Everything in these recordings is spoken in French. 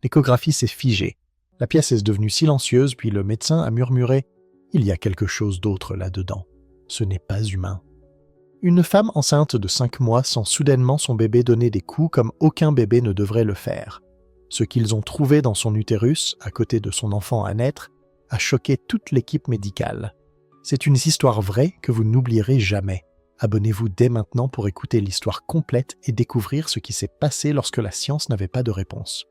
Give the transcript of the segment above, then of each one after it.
L'échographie s'est figée. La pièce est devenue silencieuse, puis le médecin a murmuré « Il y a quelque chose d'autre là-dedans. Ce n'est pas humain. » Une femme enceinte de 5 mois sent soudainement son bébé donner des coups comme aucun bébé ne devrait le faire. Ce qu'ils ont trouvé dans son utérus, à côté de son enfant à naître, a choqué toute l'équipe médicale. C'est une histoire vraie que vous n'oublierez jamais. Abonnez-vous dès maintenant pour écouter l'histoire complète et découvrir ce qui s'est passé lorsque la science n'avait pas de réponse.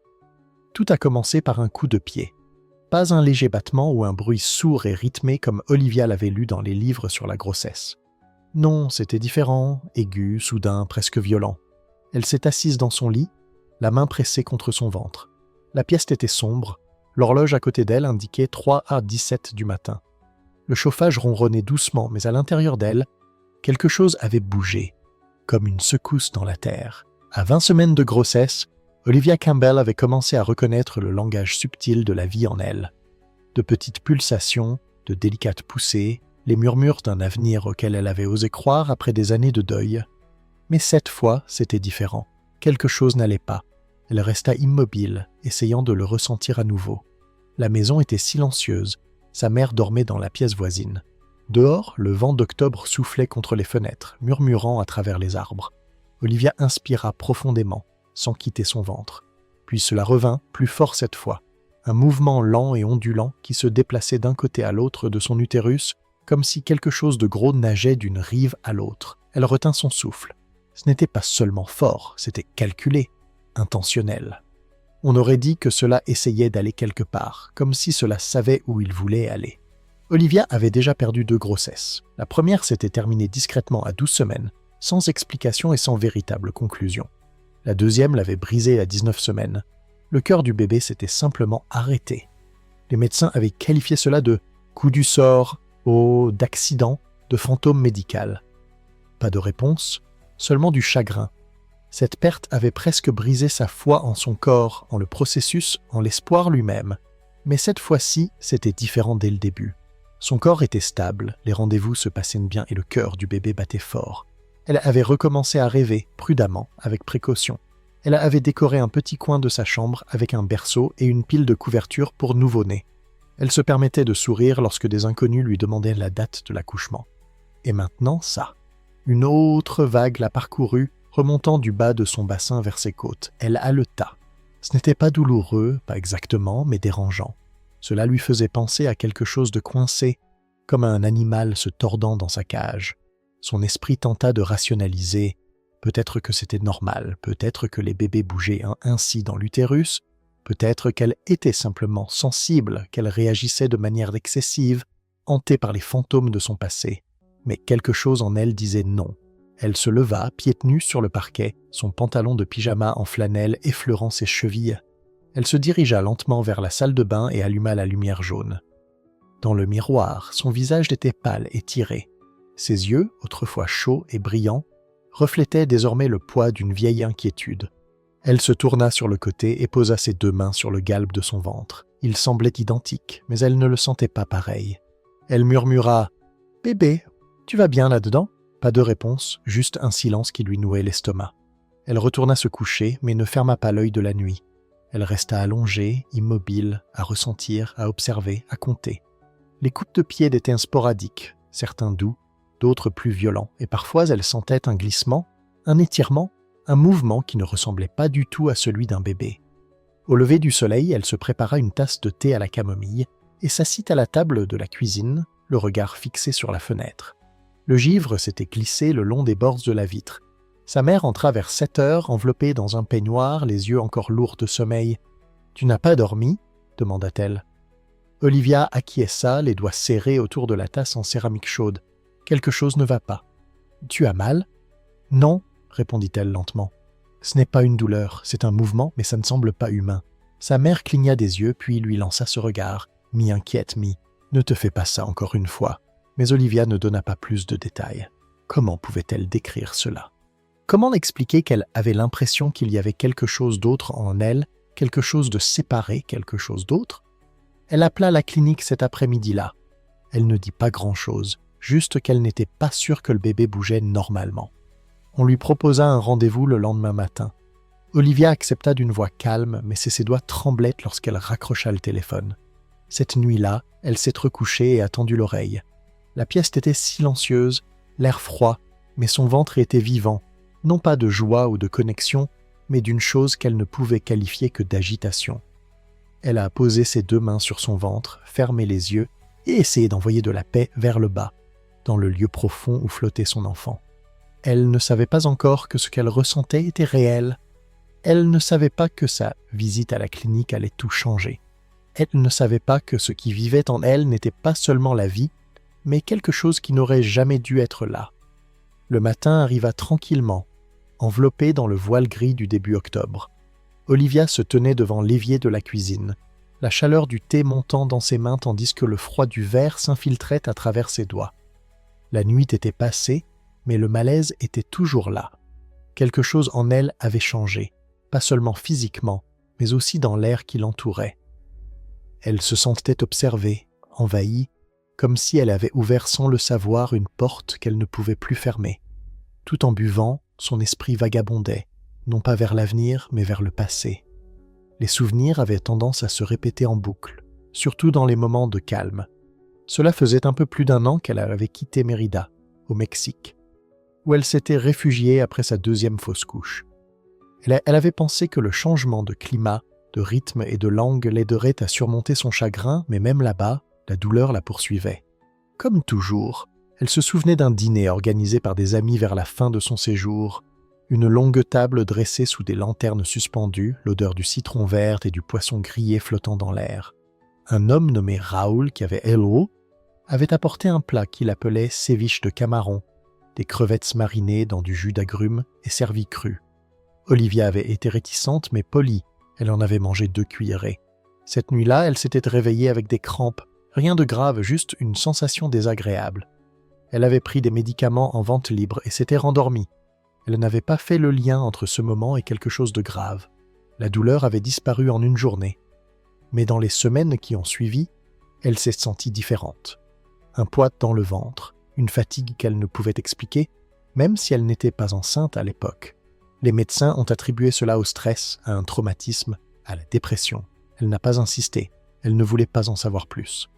Tout a commencé par un coup de pied. Pas un léger battement ou un bruit sourd et rythmé comme Olivia l'avait lu dans les livres sur la grossesse. Non, c'était différent, aigu, soudain, presque violent. Elle s'est assise dans son lit, la main pressée contre son ventre. La pièce était sombre, l'horloge à côté d'elle indiquait 3h17 du matin. Le chauffage ronronnait doucement, mais à l'intérieur d'elle, quelque chose avait bougé, comme une secousse dans la terre. À 20 semaines de grossesse, Olivia Campbell avait commencé à reconnaître le langage subtil de la vie en elle. De petites pulsations, de délicates poussées, les murmures d'un avenir auquel elle avait osé croire après des années de deuil. Mais cette fois, c'était différent. Quelque chose n'allait pas. Elle resta immobile, essayant de le ressentir à nouveau. La maison était silencieuse. Sa mère dormait dans la pièce voisine. Dehors, le vent d'octobre soufflait contre les fenêtres, murmurant à travers les arbres. Olivia inspira profondément, sans quitter son ventre. Puis cela revint, plus fort cette fois. Un mouvement lent et ondulant qui se déplaçait d'un côté à l'autre de son utérus, comme si quelque chose de gros nageait d'une rive à l'autre. Elle retint son souffle. Ce n'était pas seulement fort, c'était calculé, intentionnel. On aurait dit que cela essayait d'aller quelque part, comme si cela savait où il voulait aller. Olivia avait déjà perdu 2 grossesses. La première s'était terminée discrètement à 12 semaines, sans explication et sans véritable conclusion. La deuxième l'avait brisée à 19 semaines. Le cœur du bébé s'était simplement arrêté. Les médecins avaient qualifié cela de « coup du sort » ou d'accident, de fantôme médical. Pas de réponse, seulement du chagrin. Cette perte avait presque brisé sa foi en son corps, en le processus, en l'espoir lui-même. Mais cette fois-ci, c'était différent dès le début. Son corps était stable, les rendez-vous se passaient bien et le cœur du bébé battait fort. Elle avait recommencé à rêver, prudemment, avec précaution. Elle avait décoré un petit coin de sa chambre avec un berceau et une pile de couvertures pour nouveau-né. Elle se permettait de sourire lorsque des inconnus lui demandaient la date de l'accouchement. Et maintenant, ça. Une autre vague la parcourut, remontant du bas de son bassin vers ses côtes. Elle haleta. Ce n'était pas douloureux, pas exactement, mais dérangeant. Cela lui faisait penser à quelque chose de coincé, comme à un animal se tordant dans sa cage. Son esprit tenta de rationaliser. Peut-être que c'était normal, peut-être que les bébés bougeaient ainsi dans l'utérus, peut-être qu'elle était simplement sensible, qu'elle réagissait de manière excessive, hantée par les fantômes de son passé. Mais quelque chose en elle disait non. Elle se leva, pieds nus sur le parquet, son pantalon de pyjama en flanelle effleurant ses chevilles. Elle se dirigea lentement vers la salle de bain et alluma la lumière jaune. Dans le miroir, son visage était pâle et tiré. Ses yeux, autrefois chauds et brillants, reflétaient désormais le poids d'une vieille inquiétude. Elle se tourna sur le côté et posa ses 2 mains sur le galbe de son ventre. Ils semblaient identiques, mais elle ne le sentait pas pareil. Elle murmura « Bébé, tu vas bien là-dedans ?» Pas de réponse, juste un silence qui lui nouait l'estomac. Elle retourna se coucher, mais ne ferma pas l'œil de la nuit. Elle resta allongée, immobile, à ressentir, à observer, à compter. Les coups de pied étaient sporadiques, certains doux, d'autres plus violents, et parfois elle sentait un glissement, un étirement, un mouvement qui ne ressemblait pas du tout à celui d'un bébé. Au lever du soleil, elle se prépara une tasse de thé à la camomille et s'assit à la table de la cuisine, le regard fixé sur la fenêtre. Le givre s'était glissé le long des bords de la vitre. Sa mère entra vers 7 heures, enveloppée dans un peignoir, les yeux encore lourds de sommeil. « Tu n'as pas dormi ?» demanda-t-elle. Olivia acquiesça, les doigts serrés autour de la tasse en céramique chaude. « Quelque chose ne va pas. »« Tu as mal ?»« Non, » répondit-elle lentement. « Ce n'est pas une douleur, c'est un mouvement, mais ça ne semble pas humain. » Sa mère cligna des yeux, puis lui lança ce regard, mi-inquiète, mi « Ne te fais pas ça encore une fois. » Mais Olivia ne donna pas plus de détails. Comment pouvait-elle décrire cela? Comment expliquer qu'elle avait l'impression qu'il y avait quelque chose d'autre en elle, quelque chose de séparé, quelque chose d'autre? Elle appela la clinique cet après-midi-là. Elle ne dit pas grand-chose, juste qu'elle n'était pas sûre que le bébé bougeait normalement. On lui proposa un rendez-vous le lendemain matin. Olivia accepta d'une voix calme, mais ses doigts tremblaient lorsqu'elle raccrocha le téléphone. Cette nuit-là, elle s'est recouchée et a tendu l'oreille. La pièce était silencieuse, l'air froid, mais son ventre était vivant, non pas de joie ou de connexion, mais d'une chose qu'elle ne pouvait qualifier que d'agitation. Elle a posé ses 2 mains sur son ventre, fermé les yeux et essayé d'envoyer de la paix vers le bas, dans le lieu profond où flottait son enfant. Elle ne savait pas encore que ce qu'elle ressentait était réel. Elle ne savait pas que sa visite à la clinique allait tout changer. Elle ne savait pas que ce qui vivait en elle n'était pas seulement la vie, mais quelque chose qui n'aurait jamais dû être là. Le matin arriva tranquillement, enveloppé dans le voile gris du début octobre. Olivia se tenait devant l'évier de la cuisine, la chaleur du thé montant dans ses mains tandis que le froid du verre s'infiltrait à travers ses doigts. La nuit était passée, mais le malaise était toujours là. Quelque chose en elle avait changé, pas seulement physiquement, mais aussi dans l'air qui l'entourait. Elle se sentait observée, envahie, comme si elle avait ouvert sans le savoir une porte qu'elle ne pouvait plus fermer. Tout en buvant, son esprit vagabondait, non pas vers l'avenir, mais vers le passé. Les souvenirs avaient tendance à se répéter en boucle, surtout dans les moments de calme. Cela faisait un peu plus d'1 an qu'elle avait quitté Mérida, au Mexique, où elle s'était réfugiée après sa 2e fausse couche. Elle avait pensé que le changement de climat, de rythme et de langue l'aiderait à surmonter son chagrin, mais même là-bas, la douleur la poursuivait. Comme toujours, elle se souvenait d'un dîner organisé par des amis vers la fin de son séjour, une longue table dressée sous des lanternes suspendues, l'odeur du citron vert et du poisson grillé flottant dans l'air. Un homme nommé Raoul, qui avait hello, avait apporté un plat qu'il appelait ceviche de camarón, des crevettes marinées dans du jus d'agrumes et servies crues. Olivia avait été réticente mais polie, elle en avait mangé 2 cuillerées. Cette nuit-là, elle s'était réveillée avec des crampes, rien de grave, juste une sensation désagréable. Elle avait pris des médicaments en vente libre et s'était rendormie. Elle n'avait pas fait le lien entre ce moment et quelque chose de grave. La douleur avait disparu en une journée. Mais dans les semaines qui ont suivi, elle s'est sentie différente. Un poids dans le ventre, une fatigue qu'elle ne pouvait expliquer, même si elle n'était pas enceinte à l'époque. Les médecins ont attribué cela au stress, à un traumatisme, à la dépression. Elle n'a pas insisté, elle ne voulait pas en savoir plus.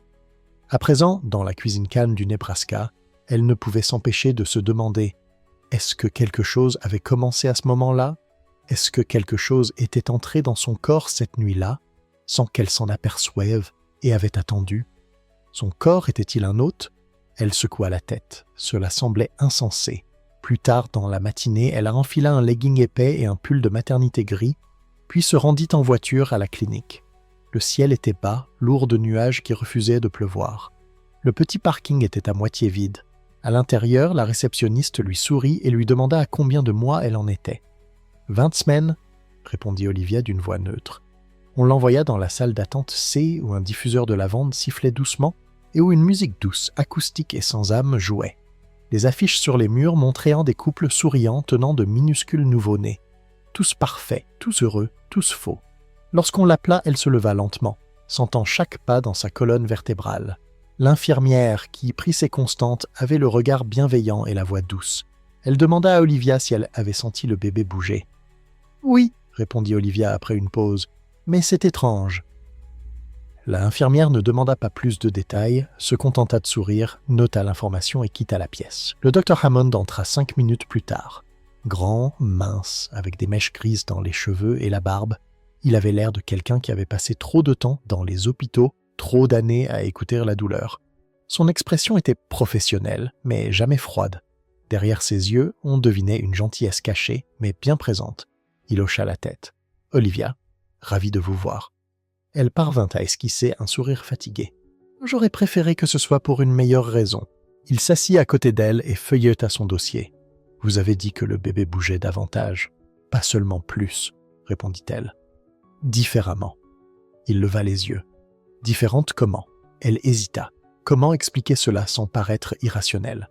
À présent, dans la cuisine calme du Nebraska, elle ne pouvait s'empêcher de se demander « Est-ce que quelque chose avait commencé à ce moment-là? Est-ce que quelque chose était entré dans son corps cette nuit-là, sans qu'elle s'en aperçoive et avait attendu? Son corps était-il un hôte? » Elle secoua la tête. Cela semblait insensé. Plus tard dans la matinée, elle enfila un legging épais et un pull de maternité gris, puis se rendit en voiture à la clinique. Le ciel était bas, lourd de nuages qui refusaient de pleuvoir. Le petit parking était à moitié vide. À l'intérieur, la réceptionniste lui sourit et lui demanda à combien de mois elle en était. 20 semaines, répondit Olivia d'une voix neutre. On l'envoya dans la salle d'attente C où un diffuseur de lavande sifflait doucement et où une musique douce, acoustique et sans âme jouait. Les affiches sur les murs montraient des couples souriants tenant de minuscules nouveau-nés. Tous parfaits, tous heureux, tous faux. Lorsqu'on l'appela, elle se leva lentement, sentant chaque pas dans sa colonne vertébrale. L'infirmière, qui prit ses constantes, avait le regard bienveillant et la voix douce. Elle demanda à Olivia si elle avait senti le bébé bouger. « Oui, » répondit Olivia après une pause, « mais c'est étrange. » L'infirmière ne demanda pas plus de détails, se contenta de sourire, nota l'information et quitta la pièce. Le docteur Hammond entra 5 minutes plus tard. Grand, mince, avec des mèches grises dans les cheveux et la barbe, il avait l'air de quelqu'un qui avait passé trop de temps dans les hôpitaux, trop d'années à écouter la douleur. Son expression était professionnelle, mais jamais froide. Derrière ses yeux, on devinait une gentillesse cachée, mais bien présente. Il hocha la tête. « Olivia, ravi de vous voir. » Elle parvint à esquisser un sourire fatigué. « J'aurais préféré que ce soit pour une meilleure raison. » Il s'assit à côté d'elle et feuilleta son dossier. « Vous avez dit que le bébé bougeait davantage. Pas seulement plus, » répondit-elle. « Différemment. » Il leva les yeux. « Différente comment ?» Elle hésita. Comment expliquer cela sans paraître irrationnel?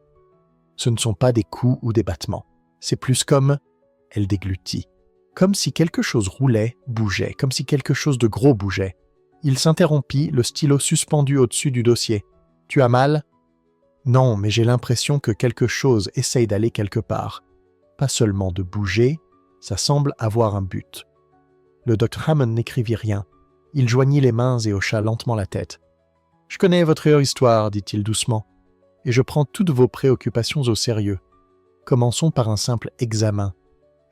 Ce ne sont pas des coups ou des battements. C'est plus comme... Elle déglutit. Comme si quelque chose roulait, bougeait, comme si quelque chose de gros bougeait. Il s'interrompit, le stylo suspendu au-dessus du dossier. « Tu as mal ?»« Non, mais j'ai l'impression que quelque chose essaye d'aller quelque part. Pas seulement de bouger, Ça semble avoir un but. Le Dr Hammond n'écrivit rien. Il joignit les mains et hocha lentement la tête. « Je connais votre histoire, dit-il doucement, et je prends toutes vos préoccupations au sérieux. Commençons par un simple examen,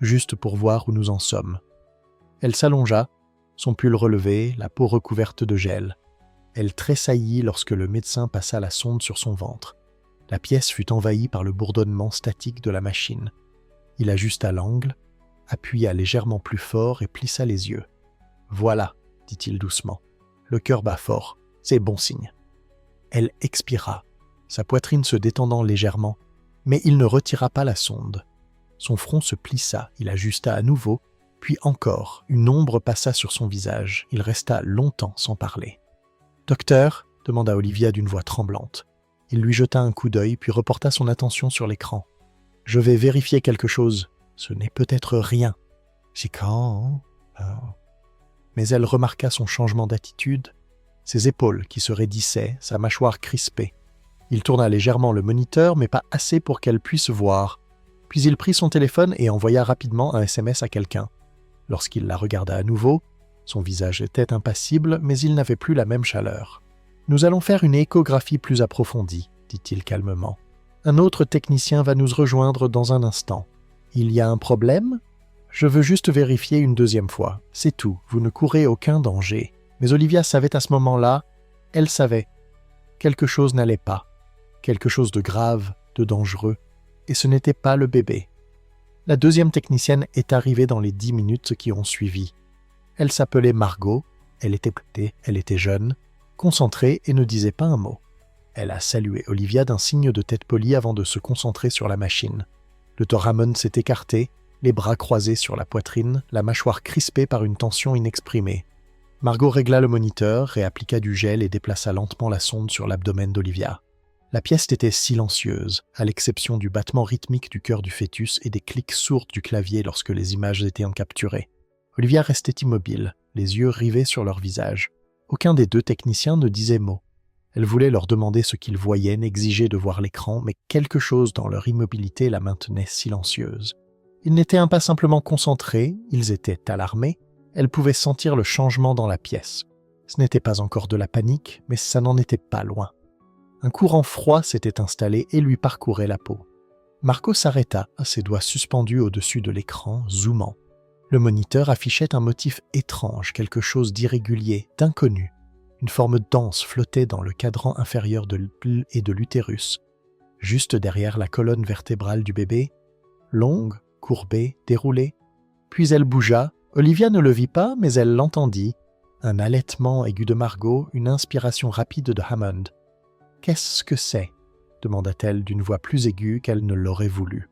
juste pour voir où nous en sommes. » Elle s'allongea, son pull relevé, la peau recouverte de gel. Elle tressaillit lorsque le médecin passa la sonde sur son ventre. La pièce fut envahie par le bourdonnement statique de la machine. Il ajusta l'angle, appuya légèrement plus fort et plissa les yeux. « Voilà, dit-il doucement. Le cœur bat fort, c'est bon signe. » Elle expira, sa poitrine se détendant légèrement, mais il ne retira pas la sonde. Son front se plissa, il ajusta à nouveau, puis encore, une ombre passa sur son visage. Il resta longtemps sans parler. « Docteur ?» demanda Olivia d'une voix tremblante. Il lui jeta un coup d'œil, puis reporta son attention sur l'écran. « Je vais vérifier quelque chose. Ce n'est peut-être rien. » C'est quand Mais elle remarqua son changement d'attitude, ses épaules qui se raidissaient, sa mâchoire crispée. Il tourna légèrement le moniteur, mais pas assez pour qu'elle puisse voir. Puis il prit son téléphone et envoya rapidement un SMS à quelqu'un. Lorsqu'il la regarda à nouveau, son visage était impassible, mais il n'avait plus la même chaleur. « Nous allons faire une échographie plus approfondie, » dit-il calmement. « Un autre technicien va nous rejoindre dans un instant. Il y a un problème ? Je veux juste vérifier une deuxième fois. C'est tout, vous ne courez aucun danger. » Mais Olivia savait à ce moment-là, elle savait. Quelque chose n'allait pas. Quelque chose de grave, de dangereux. Et ce n'était pas le bébé. La deuxième technicienne est arrivée dans les 10 minutes qui ont suivi. Elle s'appelait Margot, elle était jeune, concentrée et ne disait pas un mot. Elle a salué Olivia d'un signe de tête polie avant de se concentrer sur la machine. Le Dr Hammond s'est écarté, les bras croisés sur la poitrine, la mâchoire crispée par une tension inexprimée. Margot régla le moniteur, réappliqua du gel et déplaça lentement la sonde sur l'abdomen d'Olivia. La pièce était silencieuse, à l'exception du battement rythmique du cœur du fœtus et des clics sourds du clavier lorsque les images étaient capturées. Olivia restait immobile, les yeux rivés sur leur visage. Aucun des deux techniciens ne disait mot. Elle voulait leur demander ce qu'ils voyaient, n'exiger de voir l'écran, mais quelque chose dans leur immobilité la maintenait silencieuse. Ils n'étaient pas simplement concentrés, ils étaient alarmés. Elle pouvait sentir le changement dans la pièce. Ce n'était pas encore de la panique, mais ça n'en était pas loin. Un courant froid s'était installé et lui parcourait la peau. Margot s'arrêta, ses doigts suspendus au-dessus de l'écran, zoomant. Le moniteur affichait un motif étrange, quelque chose d'irrégulier, d'inconnu. Une forme dense flottait dans le cadran inférieur de l'utérus et de l'utérus, juste derrière la colonne vertébrale du bébé, longue, courbée, déroulée. Puis elle bougea. Olivia ne le vit pas, mais elle l'entendit. Un halètement aigu de Margot, une inspiration rapide de Hammond. « Qu'est-ce que c'est » demanda-t-elle d'une voix plus aiguë qu'elle ne l'aurait voulu.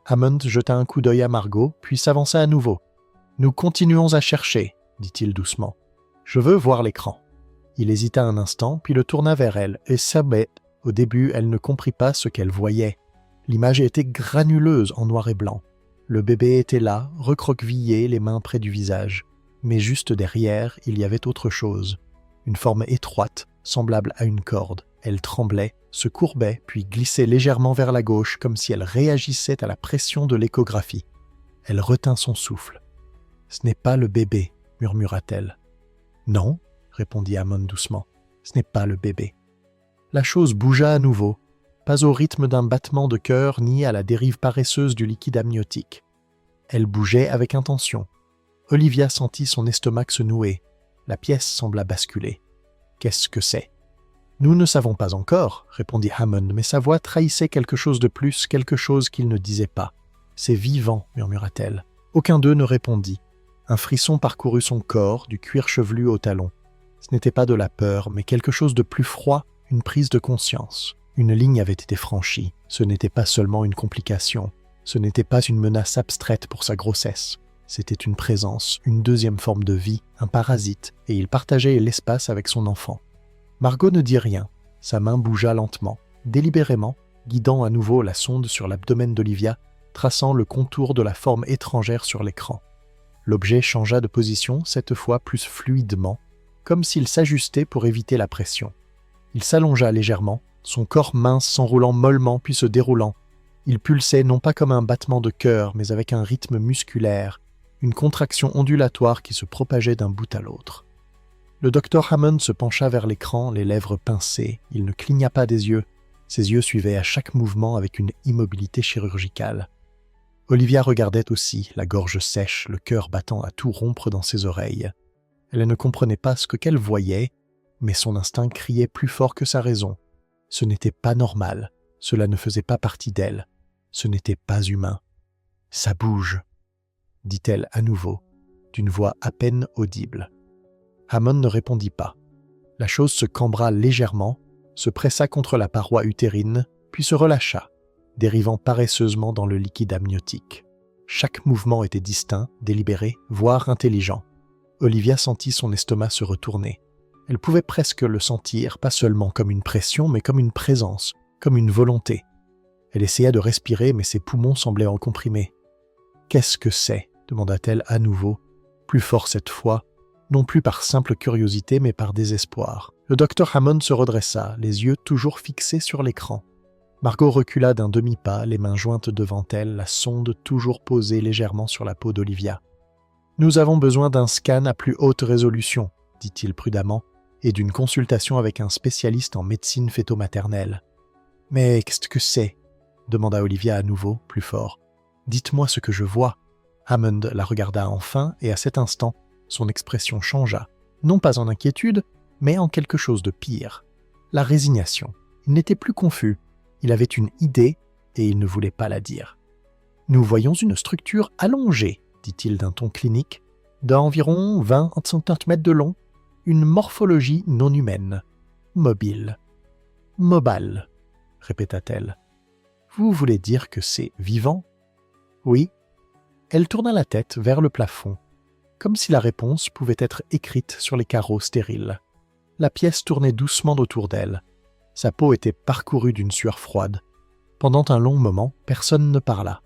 Hammond jeta un coup d'œil à Margot, puis s'avança à nouveau. « Nous continuons à chercher, » dit-il doucement. « Je veux voir l'écran. » Il hésita un instant, puis le tourna vers elle, et sabait. Au début, elle ne comprit pas ce qu'elle voyait. L'image était granuleuse en noir et blanc. Le bébé était là, recroquevillé, les mains près du visage. Mais juste derrière, il y avait autre chose. Une forme étroite, semblable à une corde. Elle tremblait, se courbait, puis glissait légèrement vers la gauche, comme si elle réagissait à la pression de l'échographie. Elle retint son souffle. « Ce n'est pas le bébé, » murmura-t-elle. « Non, » répondit Hammond doucement. « Ce n'est pas le bébé. » La chose bougea à nouveau, pas au rythme d'un battement de cœur ni à la dérive paresseuse du liquide amniotique. Elle bougeait avec intention. Olivia sentit son estomac se nouer. La pièce sembla basculer. « Qu'est-ce que c'est ?» « Nous ne savons pas encore, » répondit Hammond, mais sa voix trahissait quelque chose de plus, quelque chose qu'il ne disait pas. « C'est vivant, » murmura-t-elle. Aucun d'eux ne répondit. Un frisson parcourut son corps, du cuir chevelu au talon. Ce n'était pas de la peur, mais quelque chose de plus froid, une prise de conscience. Une ligne avait été franchie. Ce n'était pas seulement une complication. Ce n'était pas une menace abstraite pour sa grossesse. C'était une présence, une deuxième forme de vie, un parasite, et il partageait l'espace avec son enfant. Margot ne dit rien. Sa main bougea lentement, délibérément, guidant à nouveau la sonde sur l'abdomen d'Olivia, traçant le contour de la forme étrangère sur l'écran. L'objet changea de position, cette fois plus fluidement, comme s'il s'ajustait pour éviter la pression. Il s'allongea légèrement, son corps mince s'enroulant mollement puis se déroulant. Il pulsait non pas comme un battement de cœur, mais avec un rythme musculaire, une contraction ondulatoire qui se propageait d'un bout à l'autre. Le docteur Hammond se pencha vers l'écran, les lèvres pincées. Il ne cligna pas des yeux. Ses yeux suivaient à chaque mouvement avec une immobilité chirurgicale. Olivia regardait aussi, la gorge sèche, le cœur battant à tout rompre dans ses oreilles. Elle ne comprenait pas ce qu'elle voyait, mais son instinct criait plus fort que sa raison. Ce n'était pas normal, cela ne faisait pas partie d'elle, ce n'était pas humain. « Ça bouge », dit-elle à nouveau, d'une voix à peine audible. Hammond ne répondit pas. La chose se cambra légèrement, se pressa contre la paroi utérine, puis se relâcha, dérivant paresseusement dans le liquide amniotique. Chaque mouvement était distinct, délibéré, voire intelligent. Olivia sentit son estomac se retourner. Elle pouvait presque le sentir, pas seulement comme une pression, mais comme une présence, comme une volonté. Elle essaya de respirer, mais ses poumons semblaient en comprimer. « Qu'est-ce que c'est » demanda-t-elle à nouveau, plus fort cette fois, non plus par simple curiosité, mais par désespoir. Le docteur Hammond se redressa, les yeux toujours fixés sur l'écran. Margot recula d'un demi-pas, les mains jointes devant elle, la sonde toujours posée légèrement sur la peau d'Olivia. « Nous avons besoin d'un scan à plus haute résolution, » dit-il prudemment, et d'une consultation avec un spécialiste en médecine fœto-maternelle. « Mais qu'est-ce que c'est » demanda Olivia à nouveau, plus fort. « Dites-moi ce que je vois. » Hammond la regarda enfin, et à cet instant, son expression changea, non pas en inquiétude, mais en quelque chose de pire. La résignation. Il n'était plus confus. Il avait une idée, et il ne voulait pas la dire. « Nous voyons une structure allongée, » dit-il d'un ton clinique, d'environ 20 cm de long, une morphologie non humaine, mobile. « Mobile », répéta-t-elle. « Vous voulez dire que c'est vivant ?» ?»« Oui. » Elle tourna la tête vers le plafond, comme si la réponse pouvait être écrite sur les carreaux stériles. La pièce tournait doucement autour d'elle. Sa peau était parcourue d'une sueur froide. Pendant un long moment, personne ne parla.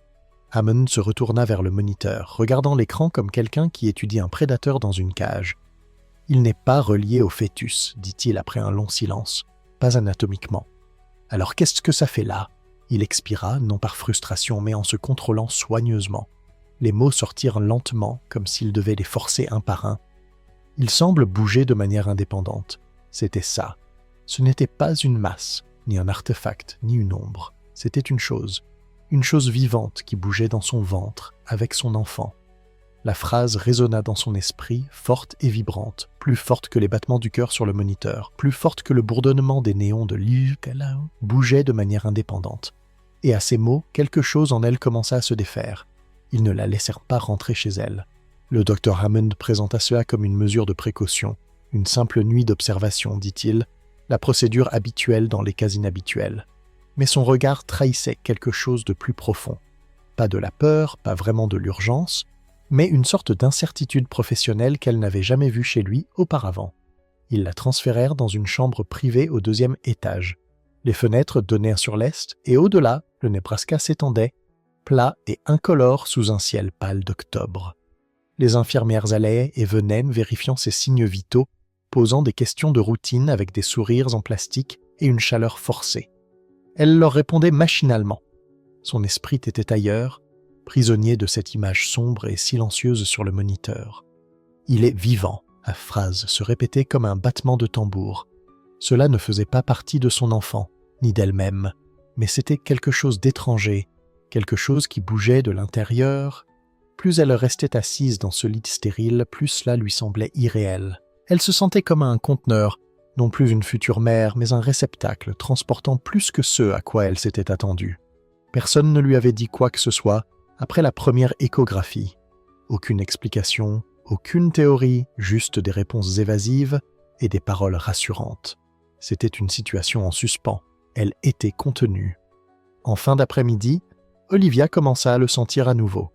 Hammond se retourna vers le moniteur, regardant l'écran comme quelqu'un qui étudie un prédateur dans une cage. « Il n'est pas relié au fœtus, » dit-il après un long silence, « pas anatomiquement. »« Alors qu'est-ce que ça fait là ?» Il expira, non par frustration, mais en se contrôlant soigneusement. Les mots sortirent lentement, comme s'il devait les forcer un par un. Il semble bouger de manière indépendante. C'était ça. Ce n'était pas une masse, ni un artefact, ni une ombre. C'était une chose vivante qui bougeait dans son ventre, avec son enfant. La phrase résonna dans son esprit, forte et vibrante, plus forte que les battements du cœur sur le moniteur, plus forte que le bourdonnement des néons de l'île, bougeait de manière indépendante. Et à ces mots, quelque chose en elle commença à se défaire. Ils ne la laissèrent pas rentrer chez elle. Le docteur Hammond présenta cela comme une mesure de précaution, une simple nuit d'observation, dit-il, la procédure habituelle dans les cas inhabituels. Mais son regard trahissait quelque chose de plus profond. Pas de la peur, pas vraiment de l'urgence, mais une sorte d'incertitude professionnelle qu'elle n'avait jamais vue chez lui auparavant. Ils la transférèrent dans une chambre privée au 2e étage. Les fenêtres donnaient sur l'est, et au-delà, le Nebraska s'étendait, plat et incolore sous un ciel pâle d'octobre. Les infirmières allaient et venaient, vérifiant ses signes vitaux, posant des questions de routine avec des sourires en plastique et une chaleur forcée. Elle leur répondait machinalement. Son esprit était ailleurs, prisonnier de cette image sombre et silencieuse sur le moniteur. « Il est vivant », la phrase se répétait comme un battement de tambour. Cela ne faisait pas partie de son enfant, ni d'elle-même, mais c'était quelque chose d'étranger, quelque chose qui bougeait de l'intérieur. Plus elle restait assise dans ce lit stérile, plus cela lui semblait irréel. Elle se sentait comme un conteneur, non plus une future mère, mais un réceptacle transportant plus que ce à quoi elle s'était attendue. Personne ne lui avait dit quoi que ce soit après la première échographie. Aucune explication, aucune théorie, juste des réponses évasives et des paroles rassurantes. C'était une situation en suspens. Elle était contenue. En fin d'après-midi, Olivia commença à le sentir à nouveau.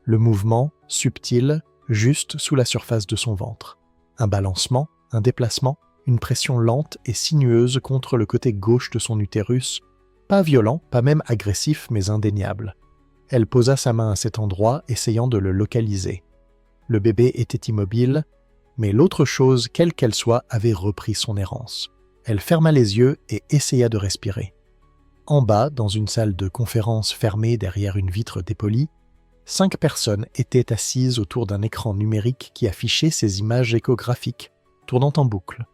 Le mouvement, subtil, juste sous la surface de son ventre. Un balancement, un déplacement, une pression lente et sinueuse contre le côté gauche de son utérus, pas violent, pas même agressif, mais indéniable. Elle posa sa main à cet endroit, essayant de le localiser. Le bébé était immobile, mais l'autre chose, quelle qu'elle soit, avait repris son errance. Elle ferma les yeux et essaya de respirer. En bas, dans une salle de conférence fermée derrière une vitre dépolie, 5 personnes étaient assises autour d'un écran numérique qui affichait ces images échographiques, tournant en boucle.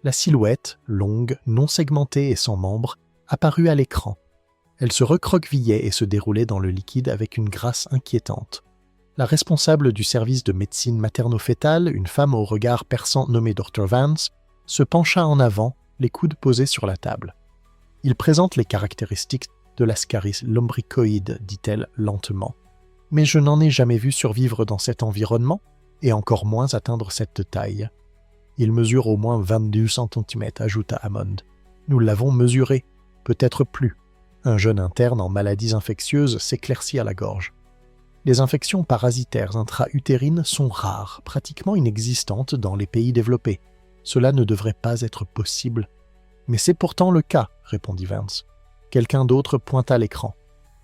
La silhouette, longue, non segmentée et sans membres, apparut à l'écran. Elle se recroquevillait et se déroulait dans le liquide avec une grâce inquiétante. La responsable du service de médecine materno-fétale, une femme au regard perçant nommée Dr. Vance, se pencha en avant, les coudes posés sur la table. « Il présente les caractéristiques de l'Ascaris lombricoïde », dit-elle lentement. « Mais je n'en ai jamais vu survivre dans cet environnement, et encore moins atteindre cette taille. » « Il mesure au moins 22 cm, ajouta Hammond. « Nous l'avons mesuré, peut-être plus. » Un jeune interne en maladies infectieuses s'éclaircit à la gorge. Les infections parasitaires intra-utérines sont rares, pratiquement inexistantes dans les pays développés. Cela ne devrait pas être possible. « Mais c'est pourtant le cas, » répondit Vance. Quelqu'un d'autre pointa l'écran.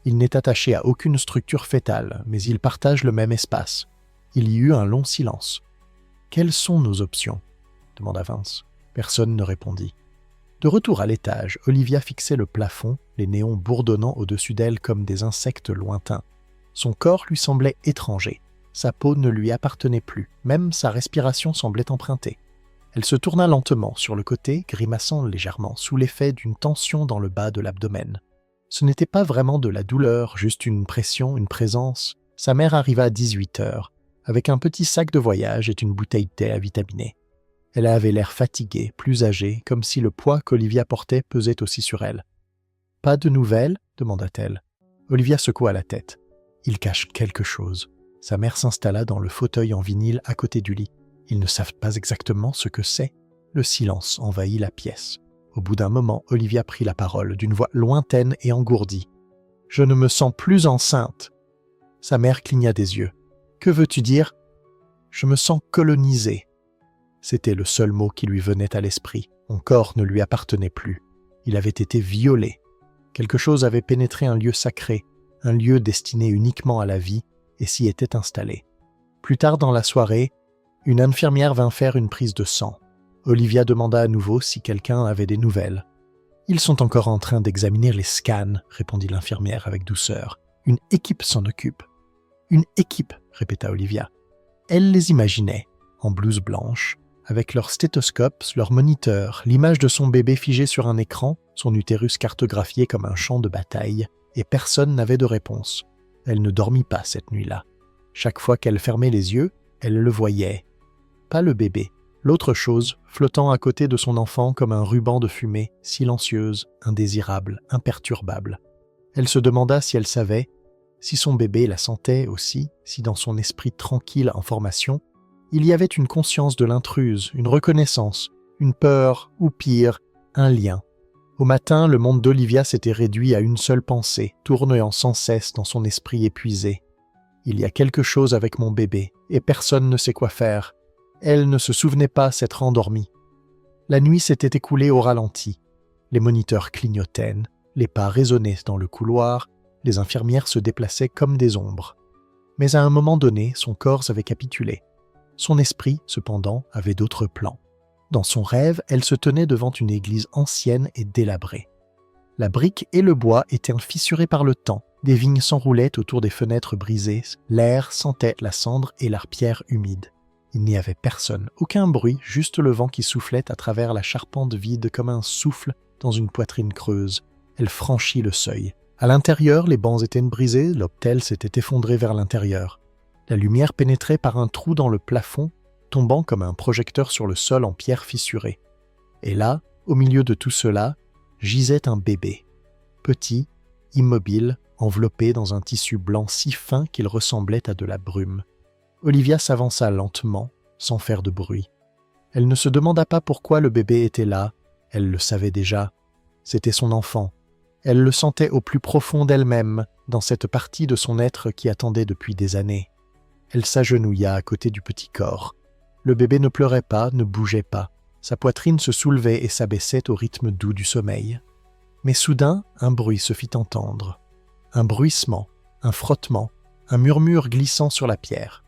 Il n'est attaché à aucune structure fœtale, mais il partage le même espace. Il y eut un long silence. « Quelles sont nos options ?» demanda Vance. Personne ne répondit. De retour à l'étage, Olivia fixait le plafond, les néons bourdonnant au-dessus d'elle comme des insectes lointains. Son corps lui semblait étranger. Sa peau ne lui appartenait plus, même sa respiration semblait empruntée. Elle se tourna lentement sur le côté, grimaçant légèrement, sous l'effet d'une tension dans le bas de l'abdomen. Ce n'était pas vraiment de la douleur, juste une pression, une présence. Sa mère arriva à 18 heures, avec un petit sac de voyage et une bouteille de thé à vitaminer. Elle avait l'air fatiguée, plus âgée, comme si le poids qu'Olivia portait pesait aussi sur elle. « Pas de nouvelles ?» demanda-t-elle. Olivia secoua la tête. « Ils cachent quelque chose. » Sa mère s'installa dans le fauteuil en vinyle à côté du lit. Ils ne savent pas exactement ce que c'est. Le silence envahit la pièce. Au bout d'un moment, Olivia prit la parole d'une voix lointaine et engourdie. « Je ne me sens plus enceinte. » Sa mère cligna des yeux. « Que veux-tu dire ?»« Je me sens colonisée. » C'était le seul mot qui lui venait à l'esprit. Son corps ne lui appartenait plus. Il avait été violé. Quelque chose avait pénétré un lieu sacré, un lieu destiné uniquement à la vie, et s'y était installé. Plus tard dans la soirée, une infirmière vint faire une prise de sang. Olivia demanda à nouveau si quelqu'un avait des nouvelles. « Ils sont encore en train d'examiner les scans, » répondit l'infirmière avec douceur. « Une équipe s'en occupe. »« Une équipe, » répéta Olivia. Elle les imaginait, en blouse blanche, avec leurs stéthoscopes, leurs moniteurs, l'image de son bébé figé sur un écran, son utérus cartographié comme un champ de bataille, et personne n'avait de réponse. Elle ne dormit pas cette nuit-là. Chaque fois qu'elle fermait les yeux, elle le voyait. Pas le bébé, l'autre chose, flottant à côté de son enfant comme un ruban de fumée, silencieuse, indésirable, imperturbable. Elle se demanda si elle savait, si son bébé la sentait aussi, si dans son esprit tranquille en formation, il y avait une conscience de l'intruse, une reconnaissance, une peur, ou pire, un lien. Au matin, le monde d'Olivia s'était réduit à une seule pensée, tournant sans cesse dans son esprit épuisé. Il y a quelque chose avec mon bébé, et personne ne sait quoi faire. Elle ne se souvenait pas s'être endormie. La nuit s'était écoulée au ralenti. Les moniteurs clignotaient, les pas résonnaient dans le couloir, les infirmières se déplaçaient comme des ombres. Mais à un moment donné, son corps avait capitulé. Son esprit, cependant, avait d'autres plans. Dans son rêve, elle se tenait devant une église ancienne et délabrée. La brique et le bois étaient fissurés par le temps, des vignes s'enroulaient autour des fenêtres brisées, l'air sentait la cendre et la pierre humide. Il n'y avait personne, aucun bruit, juste le vent qui soufflait à travers la charpente vide comme un souffle dans une poitrine creuse. Elle franchit le seuil. À l'intérieur, les bancs étaient brisés, l'hôtel s'était effondré vers l'intérieur. La lumière pénétrait par un trou dans le plafond, tombant comme un projecteur sur le sol en pierre fissurée. Et là, au milieu de tout cela, gisait un bébé. Petit, immobile, enveloppé dans un tissu blanc si fin qu'il ressemblait à de la brume. Olivia s'avança lentement, sans faire de bruit. Elle ne se demanda pas pourquoi le bébé était là, elle le savait déjà. C'était son enfant. Elle le sentait au plus profond d'elle-même, dans cette partie de son être qui attendait depuis des années. Elle s'agenouilla à côté du petit corps. Le bébé ne pleurait pas, ne bougeait pas. Sa poitrine se soulevait et s'abaissait au rythme doux du sommeil. Mais soudain, un bruit se fit entendre. Un bruissement, un frottement, un murmure glissant sur la pierre.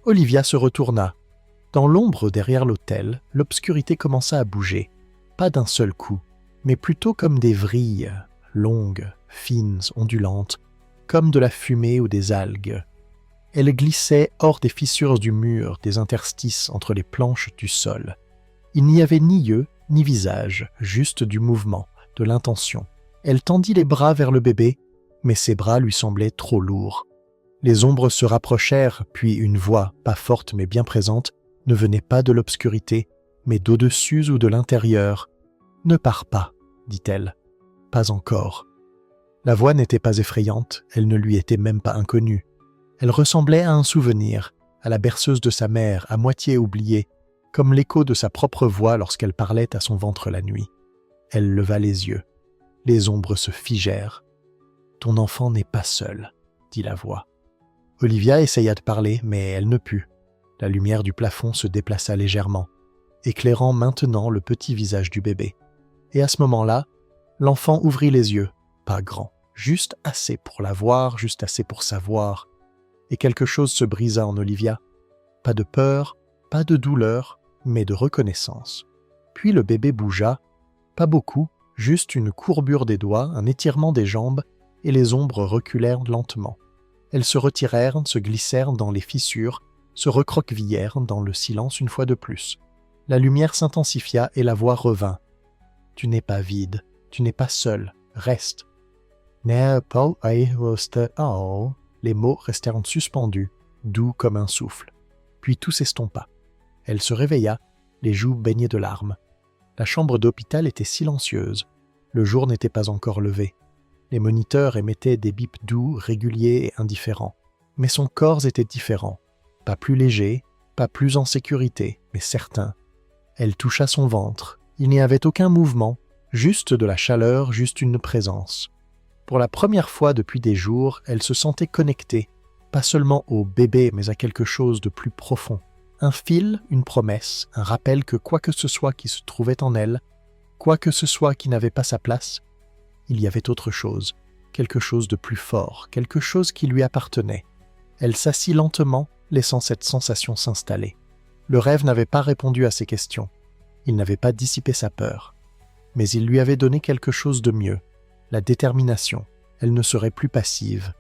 Olivia se retourna. Dans l'ombre derrière l'autel, l'obscurité commença à bouger. Pas d'un seul coup, mais plutôt comme des vrilles, longues, fines, ondulantes, comme de la fumée ou des algues. Elles glissaient hors des fissures du mur, des interstices entre les planches du sol. Il n'y avait ni yeux, ni visage, juste du mouvement, de l'intention. Elle tendit les bras vers le bébé, mais ses bras lui semblaient trop lourds. Les ombres se rapprochèrent, puis une voix, pas forte mais bien présente, ne venait pas de l'obscurité, mais d'au-dessus ou de l'intérieur. « Ne pars pas, dit-elle. Pas encore. » La voix n'était pas effrayante, elle ne lui était même pas inconnue. Elle ressemblait à un souvenir, à la berceuse de sa mère, à moitié oubliée, comme l'écho de sa propre voix lorsqu'elle parlait à son ventre la nuit. Elle leva les yeux. Les ombres se figèrent. « Ton enfant n'est pas seul, » dit la voix. Olivia essaya de parler, mais elle ne put. La lumière du plafond se déplaça légèrement, éclairant maintenant le petit visage du bébé. Et à ce moment-là, l'enfant ouvrit les yeux, pas grand, juste assez pour la voir, juste assez pour savoir. Et quelque chose se brisa en Olivia. Pas de peur, pas de douleur, mais de reconnaissance. Puis le bébé bougea, pas beaucoup, juste une courbure des doigts, un étirement des jambes, et les ombres reculèrent lentement. Elles se retirèrent, se glissèrent dans les fissures, se recroquevillèrent dans le silence une fois de plus. La lumière s'intensifia et la voix revint. « Tu n'es pas vide, tu n'es pas seul, reste. » Les mots restèrent suspendus, doux comme un souffle. Puis tout s'estompa. Elle se réveilla, les joues baignées de larmes. La chambre d'hôpital était silencieuse. Le jour n'était pas encore levé. Les moniteurs émettaient des bips doux, réguliers et indifférents. Mais son corps était différent. Pas plus léger, pas plus en sécurité, mais certain. Elle toucha son ventre. Il n'y avait aucun mouvement, juste de la chaleur, juste une présence. Pour la première fois depuis des jours, elle se sentait connectée, pas seulement au bébé, mais à quelque chose de plus profond. Un fil, une promesse, un rappel que quoi que ce soit qui se trouvait en elle, quoi que ce soit qui n'avait pas sa place, il y avait autre chose, quelque chose de plus fort, quelque chose qui lui appartenait. Elle s'assit lentement, laissant cette sensation s'installer. Le rêve n'avait pas répondu à ses questions. Il n'avait pas dissipé sa peur. Mais il lui avait donné quelque chose de mieux, la détermination. Elle ne serait plus passive.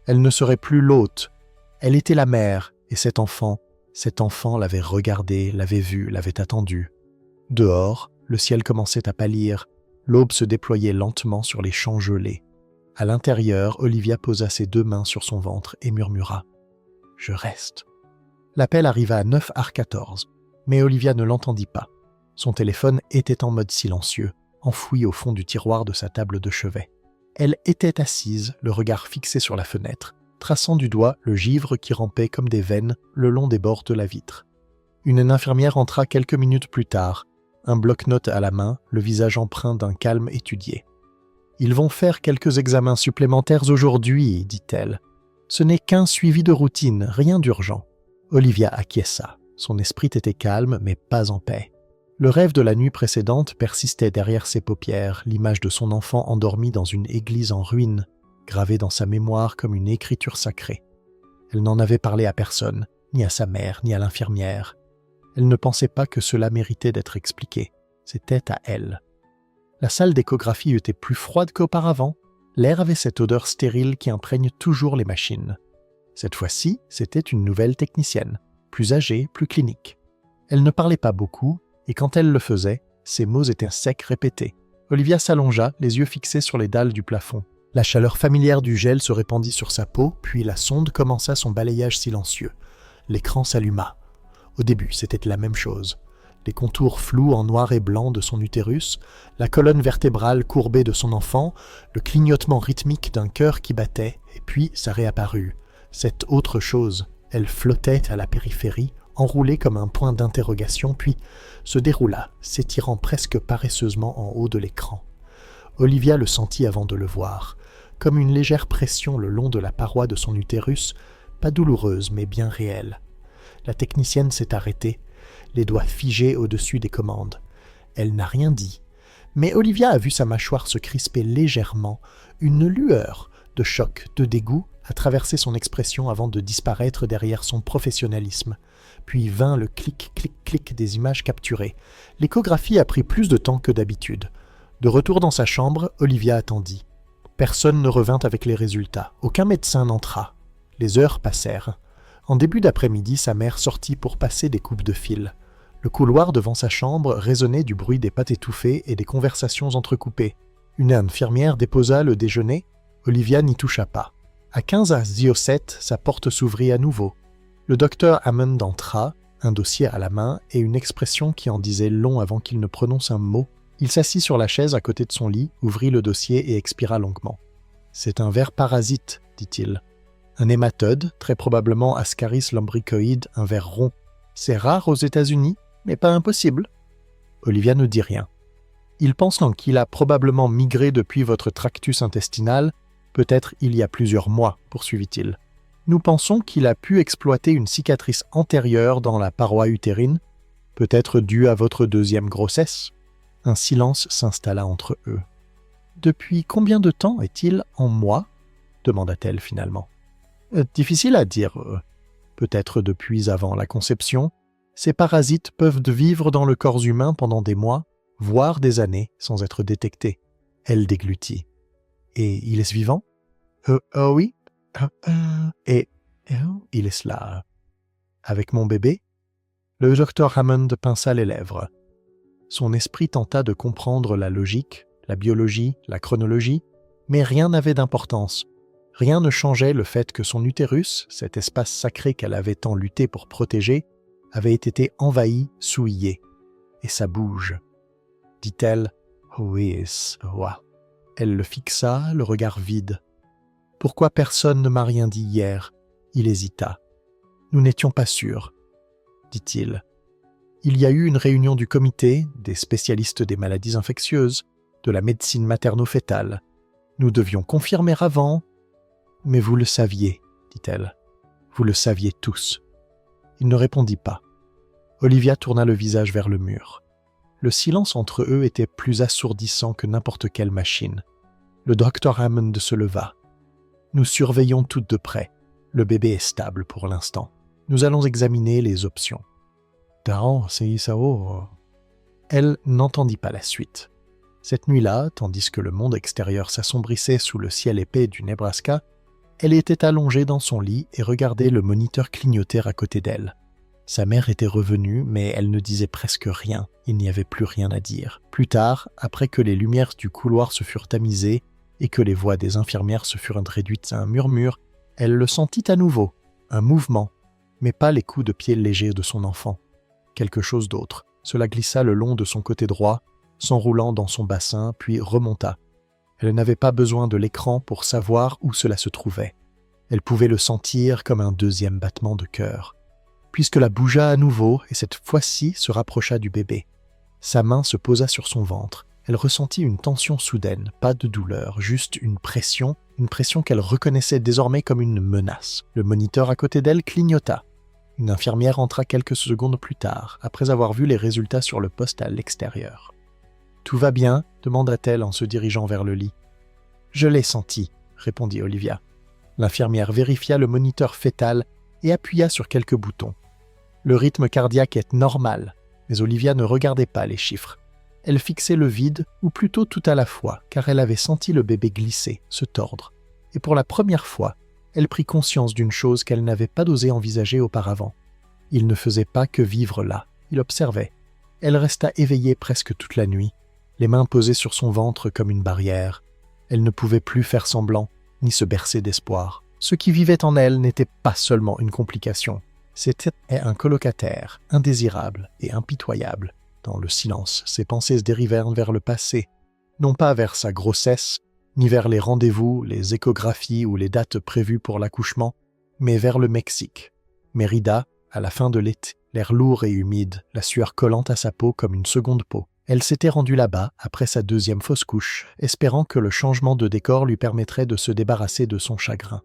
Elle ne serait plus l'hôte. Elle était la mère, et cet enfant l'avait regardée, l'avait vue, l'avait attendue. Dehors, le ciel commençait à pâlir, l'aube se déployait lentement sur les champs gelés. À l'intérieur, Olivia posa ses 2 mains sur son ventre et murmura « Je reste ». L'appel arriva à 9h14, mais Olivia ne l'entendit pas. Son téléphone était en mode silencieux, enfoui au fond du tiroir de sa table de chevet. Elle était assise, le regard fixé sur la fenêtre, traçant du doigt le givre qui rampait comme des veines le long des bords de la vitre. Une infirmière entra quelques minutes plus tard, un bloc-notes à la main, le visage empreint d'un calme étudié. « Ils vont faire quelques examens supplémentaires aujourd'hui, dit-elle. Ce n'est qu'un suivi de routine, rien d'urgent. » Olivia acquiesça. Son esprit était calme, mais pas en paix. Le rêve de la nuit précédente persistait derrière ses paupières, l'image de son enfant endormi dans une église en ruine, gravée dans sa mémoire comme une écriture sacrée. Elle n'en avait parlé à personne, ni à sa mère, ni à l'infirmière. Elle ne pensait pas que cela méritait d'être expliqué. C'était à elle. La salle d'échographie était plus froide qu'auparavant. L'air avait cette odeur stérile qui imprègne toujours les machines. Cette fois-ci, c'était une nouvelle technicienne, plus âgée, plus clinique. Elle ne parlait pas beaucoup, et quand elle le faisait, ses mots étaient secs répétés. Olivia s'allongea, les yeux fixés sur les dalles du plafond. La chaleur familière du gel se répandit sur sa peau, puis la sonde commença son balayage silencieux. L'écran s'alluma. Au début, c'était la même chose. Les contours flous en noir et blanc de son utérus, la colonne vertébrale courbée de son enfant, le clignotement rythmique d'un cœur qui battait, et puis ça réapparut. Cette autre chose, elle flottait à la périphérie, enroulée comme un point d'interrogation, puis se déroula, s'étirant presque paresseusement en haut de l'écran. Olivia le sentit avant de le voir, comme une légère pression le long de la paroi de son utérus, pas douloureuse mais bien réelle. La technicienne s'est arrêtée, les doigts figés au-dessus des commandes. Elle n'a rien dit, mais Olivia a vu sa mâchoire se crisper légèrement, une lueur de choc, de dégoût a traversé son expression avant de disparaître derrière son professionnalisme. Puis vint le clic-clic-clic des images capturées. L'échographie a pris plus de temps que d'habitude. De retour dans sa chambre, Olivia attendit. Personne ne revint avec les résultats. Aucun médecin n'entra. Les heures passèrent. En début d'après-midi, sa mère sortit pour passer des coupes de fil. Le couloir devant sa chambre résonnait du bruit des pattes étouffées et des conversations entrecoupées. Une infirmière déposa le déjeuner. Olivia n'y toucha pas. À 15h07, sa porte s'ouvrit à nouveau. Le docteur Hammond entra, un dossier à la main et une expression qui en disait long avant qu'il ne prononce un mot. Il s'assit sur la chaise à côté de son lit, ouvrit le dossier et expira longuement. « C'est un ver parasite, dit-il. Un hématode, très probablement Ascaris lumbricoide, un ver rond. C'est rare aux États-Unis, mais pas impossible. » Olivia ne dit rien. « Il pense donc qu'il a probablement migré depuis votre tractus intestinal, peut-être il y a plusieurs mois, poursuivit-il. Nous pensons qu'il a pu exploiter une cicatrice antérieure dans la paroi utérine, peut-être due à votre deuxième grossesse. » Un silence s'installa entre eux. « Depuis combien de temps est-il en moi ?» demanda-t-elle finalement. « Difficile à dire. Peut-être depuis avant la conception. Ces parasites peuvent vivre dans le corps humain pendant des mois, voire des années, sans être détectés. » Elle déglutit. « Et il est vivant ?»« Oui. Et il est là. Avec mon bébé ?» Le docteur Hammond pinça les lèvres. Son esprit tenta de comprendre la logique, la biologie, la chronologie, mais rien n'avait d'importance. Rien ne changeait le fait que son utérus, cet espace sacré qu'elle avait tant lutté pour protéger, avait été envahi, souillé. Et ça bouge. Dit-elle, « Oui, ouais. » Elle le fixa, le regard vide. « Pourquoi personne ne m'a rien dit hier ?» Il hésita. « Nous n'étions pas sûrs, » dit-il. Il y a eu une réunion du comité, des spécialistes des maladies infectieuses, de la médecine materno-fétale. Nous devions confirmer avant. Mais vous le saviez, dit-elle. Vous le saviez tous. Il ne répondit pas. Olivia tourna le visage vers le mur. Le silence entre eux était plus assourdissant que n'importe quelle machine. Le docteur Hammond se leva. Nous surveillons toutes de près. Le bébé est stable pour l'instant. Nous allons examiner les options. Elle n'entendit pas la suite. Cette nuit-là, tandis que le monde extérieur s'assombrissait sous le ciel épais du Nebraska, elle était allongée dans son lit et regardait le moniteur clignoter à côté d'elle. Sa mère était revenue, mais elle ne disait presque rien. Il n'y avait plus rien à dire. Plus tard, après que les lumières du couloir se furent tamisées et que les voix des infirmières se furent réduites à un murmure, elle le sentit à nouveau, un mouvement, mais pas les coups de pied légers de son enfant. Quelque chose d'autre. Cela glissa le long de son côté droit, s'enroulant dans son bassin, puis remonta. Elle n'avait pas besoin de l'écran pour savoir où cela se trouvait. Elle pouvait le sentir comme un deuxième battement de cœur. Puisque la bougea à nouveau et cette fois-ci se rapprocha du bébé. Sa main se posa sur son ventre. Elle ressentit une tension soudaine, pas de douleur, juste une pression qu'elle reconnaissait désormais comme une menace. Le moniteur à côté d'elle clignota. Une infirmière entra quelques secondes plus tard, après avoir vu les résultats sur le poste à l'extérieur. « Tout va bien ?» demanda-t-elle en se dirigeant vers le lit. « Je l'ai senti » répondit Olivia. L'infirmière vérifia le moniteur fœtal et appuya sur quelques boutons. Le rythme cardiaque est normal, mais Olivia ne regardait pas les chiffres. Elle fixait le vide, ou plutôt tout à la fois, car elle avait senti le bébé glisser, se tordre. Et pour la première fois, elle prit conscience d'une chose qu'elle n'avait pas osé envisager auparavant. Il ne faisait pas que vivre là, il observait. Elle resta éveillée presque toute la nuit, les mains posées sur son ventre comme une barrière. Elle ne pouvait plus faire semblant, ni se bercer d'espoir. Ce qui vivait en elle n'était pas seulement une complication. C'était un colocataire, indésirable et impitoyable. Dans le silence, ses pensées se dérivèrent vers le passé, non pas vers sa grossesse, ni vers les rendez-vous, les échographies ou les dates prévues pour l'accouchement, mais vers le Mexique. Mérida, à la fin de l'été, l'air lourd et humide, la sueur collante à sa peau comme une seconde peau. Elle s'était rendue là-bas, après sa deuxième fausse couche, espérant que le changement de décor lui permettrait de se débarrasser de son chagrin.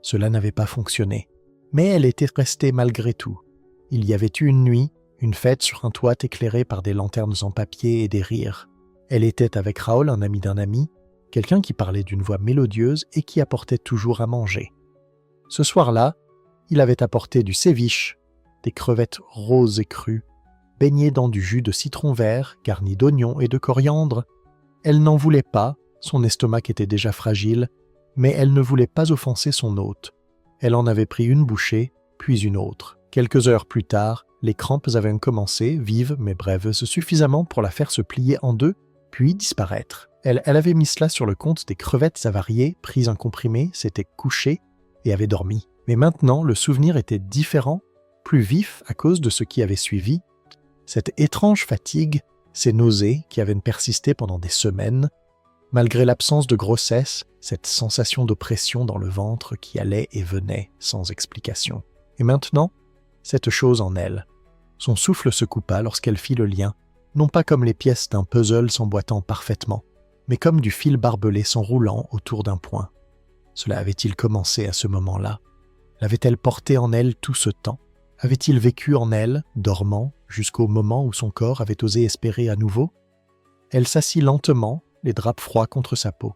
Cela n'avait pas fonctionné. Mais elle était restée malgré tout. Il y avait eu une nuit, une fête sur un toit éclairé par des lanternes en papier et des rires. Elle était avec Raoul, un ami d'un ami, quelqu'un qui parlait d'une voix mélodieuse et qui apportait toujours à manger. Ce soir-là, il avait apporté du ceviche, des crevettes roses et crues, baignées dans du jus de citron vert, garni d'oignons et de coriandre. Elle n'en voulait pas, Son estomac était déjà fragile, mais elle ne voulait pas offenser son hôte. Elle en avait pris une bouchée, puis une autre. Quelques heures plus tard, les crampes avaient commencé, vives mais brèves, suffisamment pour la faire se plier en deux, puis disparaître. Elle avait mis cela sur le compte des crevettes avariées, pris un comprimé, s'était couchée et avait dormi. Mais maintenant, le souvenir était différent, plus vif à cause de ce qui avait suivi. Cette étrange fatigue, ces nausées qui avaient persisté pendant des semaines, malgré l'absence de grossesse, cette sensation d'oppression dans le ventre qui allait et venait sans explication. Et maintenant, cette chose en elle. Son souffle se coupa lorsqu'elle fit le lien, non pas comme les pièces d'un puzzle s'emboîtant parfaitement, mais comme du fil barbelé s'enroulant autour d'un point. Cela avait-il commencé à ce moment-là? L'avait-elle porté en elle tout ce temps? Avait-il vécu en elle, dormant, jusqu'au moment où son corps avait osé espérer à nouveau? Elle s'assit lentement, les draps froids contre sa peau.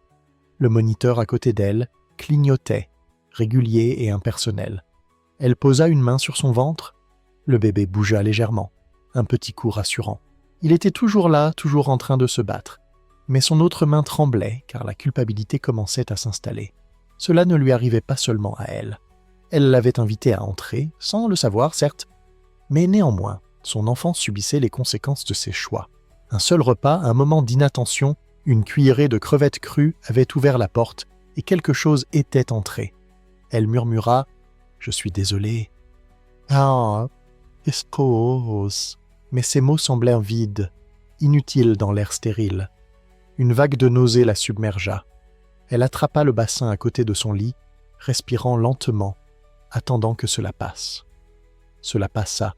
Le moniteur à côté d'elle clignotait, régulier et impersonnel. Elle posa une main sur son ventre. Le bébé bougea légèrement, un petit coup rassurant. Il était toujours là, toujours en train de se battre. Mais son autre main tremblait, car la culpabilité commençait à s'installer. Cela ne lui arrivait pas seulement à elle. Elle l'avait invité à entrer, sans le savoir, certes, mais néanmoins, son enfant subissait les conséquences de ses choix. Un seul repas, un moment d'inattention, une cuillerée de crevettes crues avait ouvert la porte et quelque chose était entré. Elle murmura « Je suis désolée. »« Ah, excuse. » Mais ces mots semblèrent vides, inutiles dans l'air stérile. Une vague de nausée la submergea. Elle attrapa le bassin à côté de son lit, respirant lentement, attendant que cela passe. Cela passa,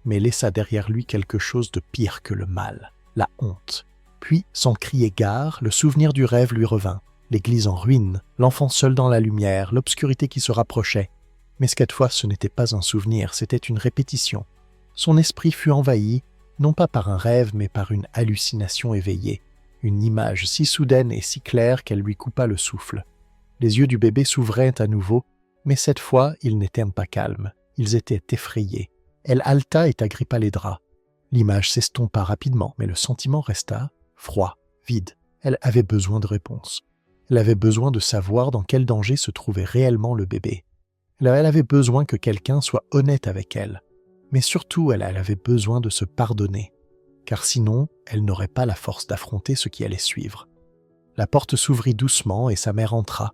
mais laissa derrière lui quelque chose de pire que le mal, la honte. Puis, sans crier gare, le souvenir du rêve lui revint. L'église en ruine, l'enfant seul dans la lumière, l'obscurité qui se rapprochait. Mais cette fois, ce n'était pas un souvenir, c'était une répétition. Son esprit fut envahi, non pas par un rêve, mais par une hallucination éveillée. Une image si soudaine et si claire qu'elle lui coupa le souffle. Les yeux du bébé s'ouvraient à nouveau, mais cette fois, ils n'étaient pas calmes. Ils étaient effrayés. Elle haleta et agrippa les draps. L'image s'estompa rapidement, mais le sentiment resta froid, vide. Elle avait besoin de réponses. Elle avait besoin de savoir dans quel danger se trouvait réellement le bébé. Elle avait besoin que quelqu'un soit honnête avec elle. Mais surtout, elle avait besoin de se pardonner. Car sinon, elle n'aurait pas la force d'affronter ce qui allait suivre. La porte s'ouvrit doucement et sa mère entra,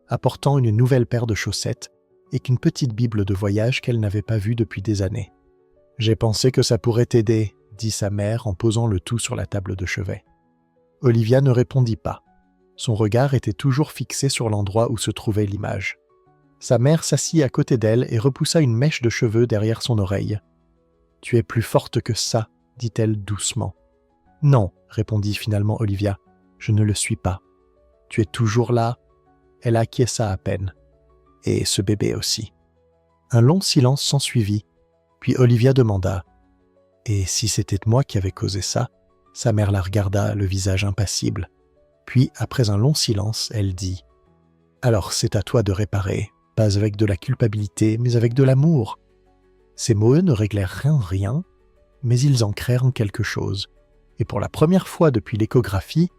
apportant une nouvelle paire de chaussettes et qu'une petite Bible de voyage qu'elle n'avait pas vue depuis des années. « J'ai pensé que ça pourrait t'aider », dit sa mère en posant le tout sur la table de chevet. Olivia ne répondit pas. Son regard était toujours fixé sur l'endroit où se trouvait l'image. Sa mère s'assit à côté d'elle et repoussa une mèche de cheveux derrière son oreille. « Tu es plus forte que ça », dit-elle doucement. « Non », répondit finalement Olivia, « je ne le suis pas. Tu es toujours là ?» Elle acquiesça à peine. « Et ce bébé aussi. » Un long silence s'ensuivit, puis Olivia demanda « Et si c'était moi qui avais causé ça ?» Sa mère la regarda, le visage impassible. Puis, après un long silence, elle dit « Alors c'est à toi de réparer, pas avec de la culpabilité, mais avec de l'amour. » Ces mots ne réglèrent rien, mais ils ancrèrent quelque chose. Et pour la première fois depuis l'échographie,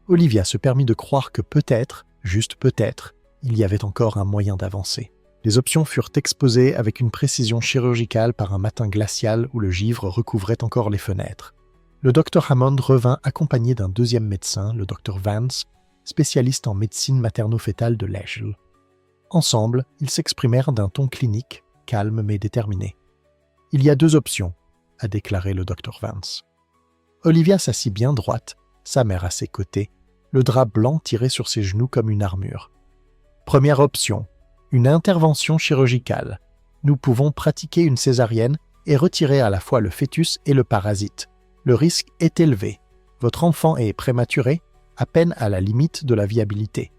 Olivia se permit de croire que peut-être, juste peut-être, il y avait encore un moyen d'avancer. Les options furent exposées avec une précision chirurgicale par un matin glacial où le givre recouvrait encore les fenêtres. Le Dr Hammond revint accompagné d'un deuxième médecin, le Dr Vance, spécialiste en médecine materno-fétale de l'Aigle. Ensemble, ils s'exprimèrent d'un ton clinique, calme mais déterminé. « Il y a deux options », a déclaré le Dr Vance. Olivia s'assit bien droite, sa mère à ses côtés, le drap blanc tiré sur ses genoux comme une armure. Première option, une intervention chirurgicale. Nous pouvons pratiquer une césarienne et retirer à la fois le fœtus et le parasite. Le risque est élevé. Votre enfant est prématuré, à peine à la limite de la viabilité.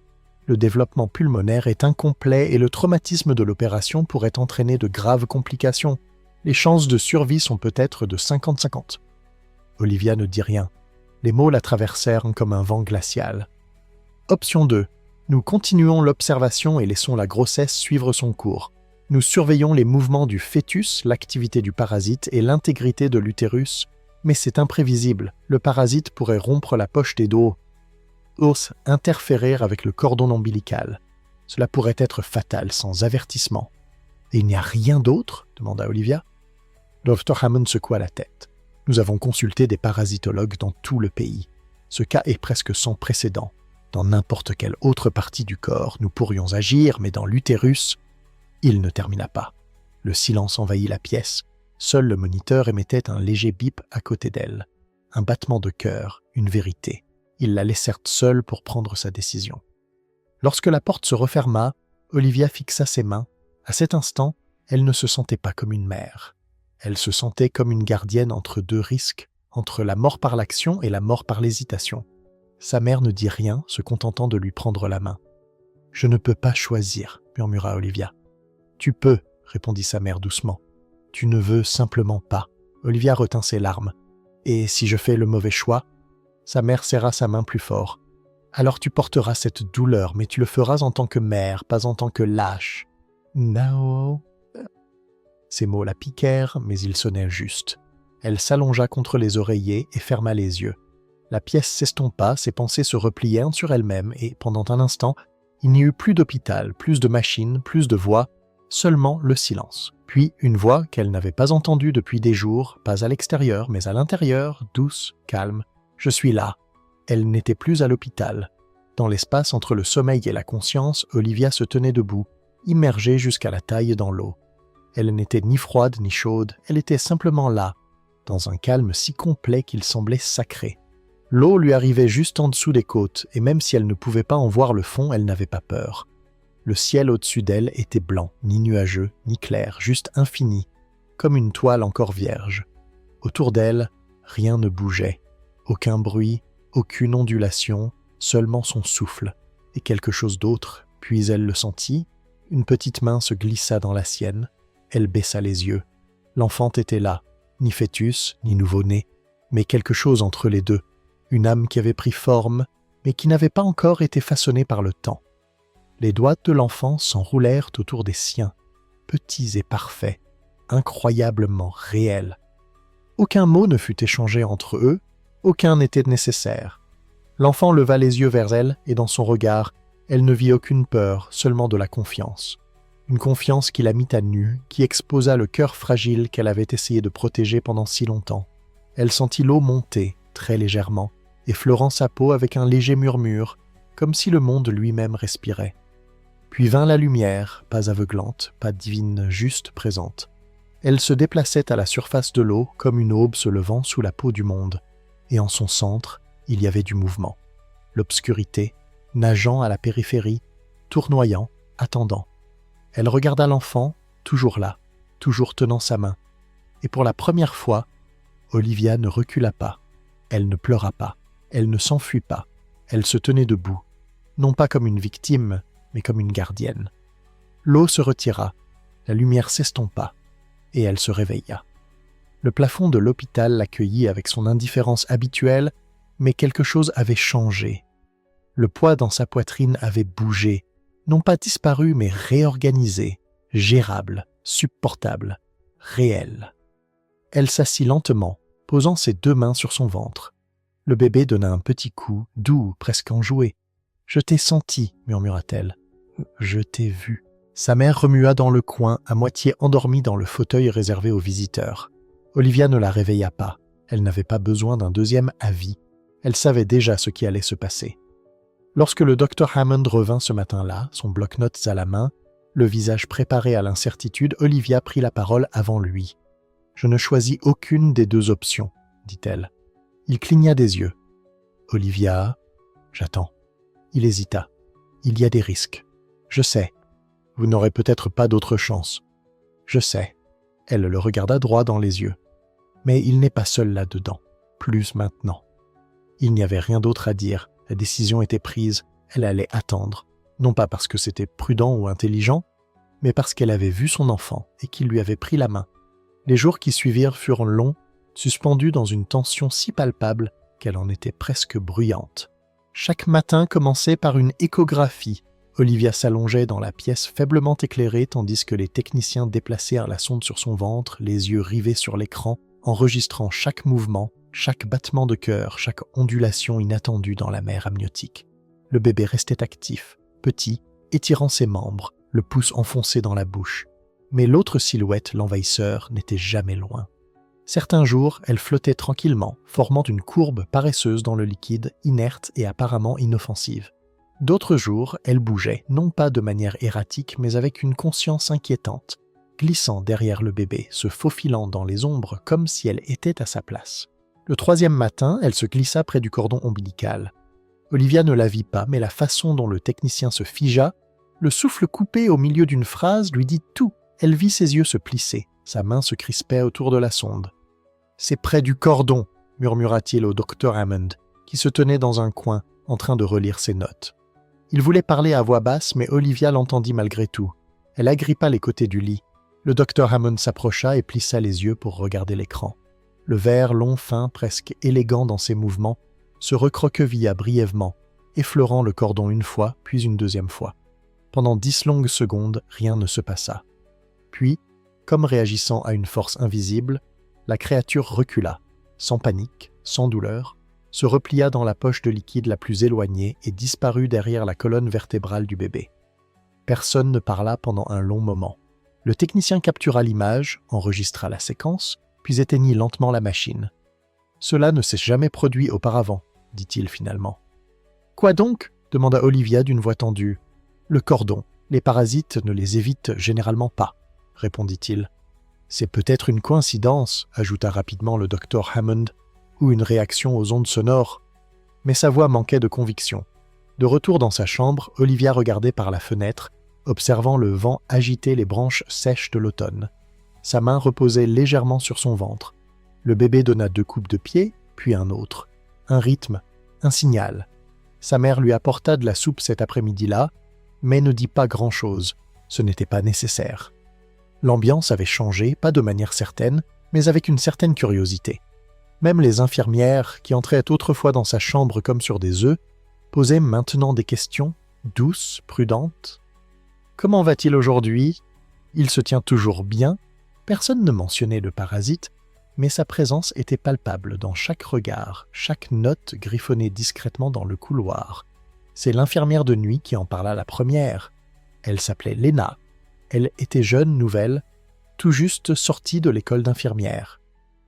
Le développement pulmonaire est incomplet et le traumatisme de l'opération pourrait entraîner de graves complications. Les chances de survie sont peut-être de 50-50. Olivia ne dit rien. Les mots la traversèrent comme un vent glacial. Option 2. Nous continuons l'observation et laissons la grossesse suivre son cours. Nous surveillons les mouvements du fœtus, l'activité du parasite et l'intégrité de l'utérus, mais c'est imprévisible. Le parasite pourrait rompre la poche des dos. ose interférer avec le cordon ombilical. Cela pourrait être fatal sans avertissement. Et il n'y a rien d'autre ? Demanda Olivia. Dr. Hammond secoua la tête. Nous avons consulté des parasitologues dans tout le pays. Ce cas est presque sans précédent. Dans n'importe quelle autre partie du corps, nous pourrions agir, mais dans l'utérus, il ne termina pas. Le silence envahit la pièce. Seul le moniteur émettait un léger bip à côté d'elle. Un battement de cœur, une vérité. Ils la laissèrent seule pour prendre sa décision. Lorsque la porte se referma, Olivia fixa ses mains. À cet instant, elle ne se sentait pas comme une mère. Elle se sentait comme une gardienne entre deux risques, entre la mort par l'action et la mort par l'hésitation. Sa mère ne dit rien, se contentant de lui prendre la main. « Je ne peux pas choisir, » murmura Olivia. « Tu peux, » répondit sa mère doucement. « Tu ne veux simplement pas. » Olivia retint ses larmes. « Et si je fais le mauvais choix ?» Sa mère serra sa main plus fort. « Alors tu porteras cette douleur, mais tu le feras en tant que mère, pas en tant que lâche. »« No. » Ces mots la piquèrent, mais ils sonnaient juste. Elle s'allongea contre les oreillers et ferma les yeux. La pièce s'estompa, ses pensées se replièrent sur elles-mêmes et, pendant un instant, il n'y eut plus d'hôpital, plus de machines, plus de voix, seulement le silence. Puis une voix qu'elle n'avait pas entendue depuis des jours, pas à l'extérieur, mais à l'intérieur, douce, calme. « Je suis là. » Elle n'était plus à l'hôpital. Dans l'espace entre le sommeil et la conscience, Olivia se tenait debout, immergée jusqu'à la taille dans l'eau. Elle n'était ni froide ni chaude, elle était simplement là, dans un calme si complet qu'il semblait sacré. L'eau lui arrivait juste en dessous des côtes, et même si elle ne pouvait pas en voir le fond, elle n'avait pas peur. Le ciel au-dessus d'elle était blanc, ni nuageux, ni clair, juste infini, comme une toile encore vierge. Autour d'elle, rien ne bougeait. Aucun bruit, aucune ondulation, seulement son souffle, et quelque chose d'autre. Puis elle le sentit, une petite main se glissa dans la sienne. Elle baissa les yeux. L'enfant était là, ni fœtus, ni nouveau-né, mais quelque chose entre les deux. Une âme qui avait pris forme, mais qui n'avait pas encore été façonnée par le temps. Les doigts de l'enfant s'enroulèrent autour des siens, petits et parfaits, incroyablement réels. Aucun mot ne fut échangé entre eux, aucun n'était nécessaire. L'enfant leva les yeux vers elle, et dans son regard, elle ne vit aucune peur, seulement de la confiance. Une confiance qui la mit à nu, qui exposa le cœur fragile qu'elle avait essayé de protéger pendant si longtemps. Elle sentit l'eau monter, très légèrement, effleurant sa peau avec un léger murmure, comme si le monde lui-même respirait. Puis vint la lumière, pas aveuglante, pas divine, juste présente. Elle se déplaçait à la surface de l'eau comme une aube se levant sous la peau du monde, et en son centre, il y avait du mouvement. L'obscurité, nageant à la périphérie, tournoyant, attendant. Elle regarda l'enfant, toujours là, toujours tenant sa main. Et pour la première fois, Olivia ne recula pas. Elle ne pleura pas. Elle ne s'enfuit pas. Elle se tenait debout, non pas comme une victime, mais comme une gardienne. L'eau se retira, la lumière s'estompa, et elle se réveilla. Le plafond de l'hôpital l'accueillit avec son indifférence habituelle, mais quelque chose avait changé. Le poids dans sa poitrine avait bougé, non pas disparu, mais réorganisé, gérable, supportable, réel. Elle s'assit lentement, posant ses deux mains sur son ventre. Le bébé donna un petit coup, doux, presque enjoué. « Je t'ai senti », murmura-t-elle. « Je t'ai vu ». Sa mère remua dans le coin, à moitié endormie dans le fauteuil réservé aux visiteurs. Olivia ne la réveilla pas. Elle n'avait pas besoin d'un deuxième avis. Elle savait déjà ce qui allait se passer. Lorsque le docteur Hammond revint ce matin-là, son bloc-notes à la main, le visage préparé à l'incertitude, Olivia prit la parole avant lui. « Je ne choisis aucune des deux options, » dit-elle. Il cligna des yeux. « Olivia, j'attends. » Il hésita. « Il y a des risques. Je sais. Vous n'aurez peut-être pas d'autre chance. Je sais. » Elle le regarda droit dans les yeux. « Mais il n'est pas seul là-dedans. Plus maintenant. » Il n'y avait rien d'autre à dire. La décision était prise. Elle allait attendre. Non pas parce que c'était prudent ou intelligent, mais parce qu'elle avait vu son enfant et qu'il lui avait pris la main. Les jours qui suivirent furent longs, suspendus dans une tension si palpable qu'elle en était presque bruyante. Chaque matin commençait par une échographie. Olivia s'allongeait dans la pièce faiblement éclairée tandis que les techniciens déplacèrent la sonde sur son ventre, les yeux rivés sur l'écran, enregistrant chaque mouvement, chaque battement de cœur, chaque ondulation inattendue dans la mer amniotique. Le bébé restait actif, petit, étirant ses membres, le pouce enfoncé dans la bouche. Mais l'autre silhouette, l'envahisseur, n'était jamais loin. Certains jours, elle flottait tranquillement, formant une courbe paresseuse dans le liquide, inerte et apparemment inoffensive. D'autres jours, elle bougeait, non pas de manière erratique, mais avec une conscience inquiétante, glissant derrière le bébé, se faufilant dans les ombres comme si elle était à sa place. Le troisième matin, elle se glissa près du cordon ombilical. Olivia ne la vit pas, mais la façon dont le technicien se figea, le souffle coupé au milieu d'une phrase lui dit tout. Elle vit ses yeux se plisser, sa main se crispait autour de la sonde. « C'est près du cordon », murmura-t-il au docteur Hammond, qui se tenait dans un coin, en train de relire ses notes. Il voulait parler à voix basse, mais Olivia l'entendit malgré tout. Elle agrippa les côtés du lit. Le docteur Hammond s'approcha et plissa les yeux pour regarder l'écran. Le verre long, fin, presque élégant dans ses mouvements, se recroquevilla brièvement, effleurant le cordon une fois, puis une deuxième fois. Pendant 10 longues secondes, rien ne se passa. Puis, comme réagissant à une force invisible, la créature recula, sans panique, sans douleur, se replia dans la poche de liquide la plus éloignée et disparut derrière la colonne vertébrale du bébé. Personne ne parla pendant un long moment. Le technicien captura l'image, enregistra la séquence, puis éteignit lentement la machine. « Cela ne s'est jamais produit auparavant, » dit-il finalement. « Quoi donc ?» demanda Olivia d'une voix tendue. « Le cordon. Les parasites ne les évitent généralement pas, » répondit-il. « C'est peut-être une coïncidence, » ajouta rapidement le docteur Hammond, « ou une réaction aux ondes sonores. » Mais sa voix manquait de conviction. De retour dans sa chambre, Olivia regardait par la fenêtre, observant le vent agiter les branches sèches de l'automne. Sa main reposait légèrement sur son ventre. Le bébé donna 2 coups de pied, puis un autre. Un rythme, un signal. Sa mère lui apporta de la soupe cet après-midi-là, mais ne dit pas grand-chose. Ce n'était pas nécessaire. L'ambiance avait changé, pas de manière certaine, mais avec une certaine curiosité. Même les infirmières, qui entraient autrefois dans sa chambre comme sur des œufs, posaient maintenant des questions, douces, prudentes. « Comment va-t-il aujourd'hui ? Il se tient toujours bien ?» Personne ne mentionnait le parasite, mais sa présence était palpable dans chaque regard, chaque note griffonnée discrètement dans le couloir. C'est l'infirmière de nuit qui en parla la première. Elle s'appelait Lena. Elle était jeune, nouvelle, tout juste sortie de l'école d'infirmière.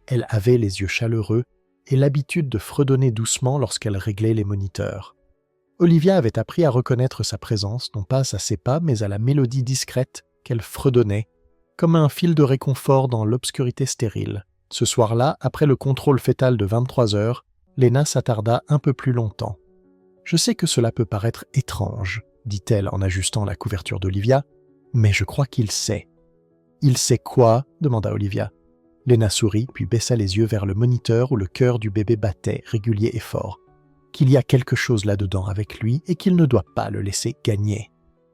Elle avait les yeux chaleureux et l'habitude de fredonner doucement lorsqu'elle réglait les moniteurs. Olivia avait appris à reconnaître sa présence, non pas à ses pas, mais à la mélodie discrète qu'elle fredonnait, comme un fil de réconfort dans l'obscurité stérile. Ce soir-là, après le contrôle fœtal de 23 heures, Lena s'attarda un peu plus longtemps. « Je sais que cela peut paraître étrange, » dit-elle en ajustant la couverture d'Olivia, « mais je crois qu'il sait. »« Il sait quoi ?» demanda Olivia. Lena sourit, puis baissa les yeux vers le moniteur où le cœur du bébé battait, régulier et fort. Qu'il y a quelque chose là-dedans avec lui et qu'il ne doit pas le laisser gagner.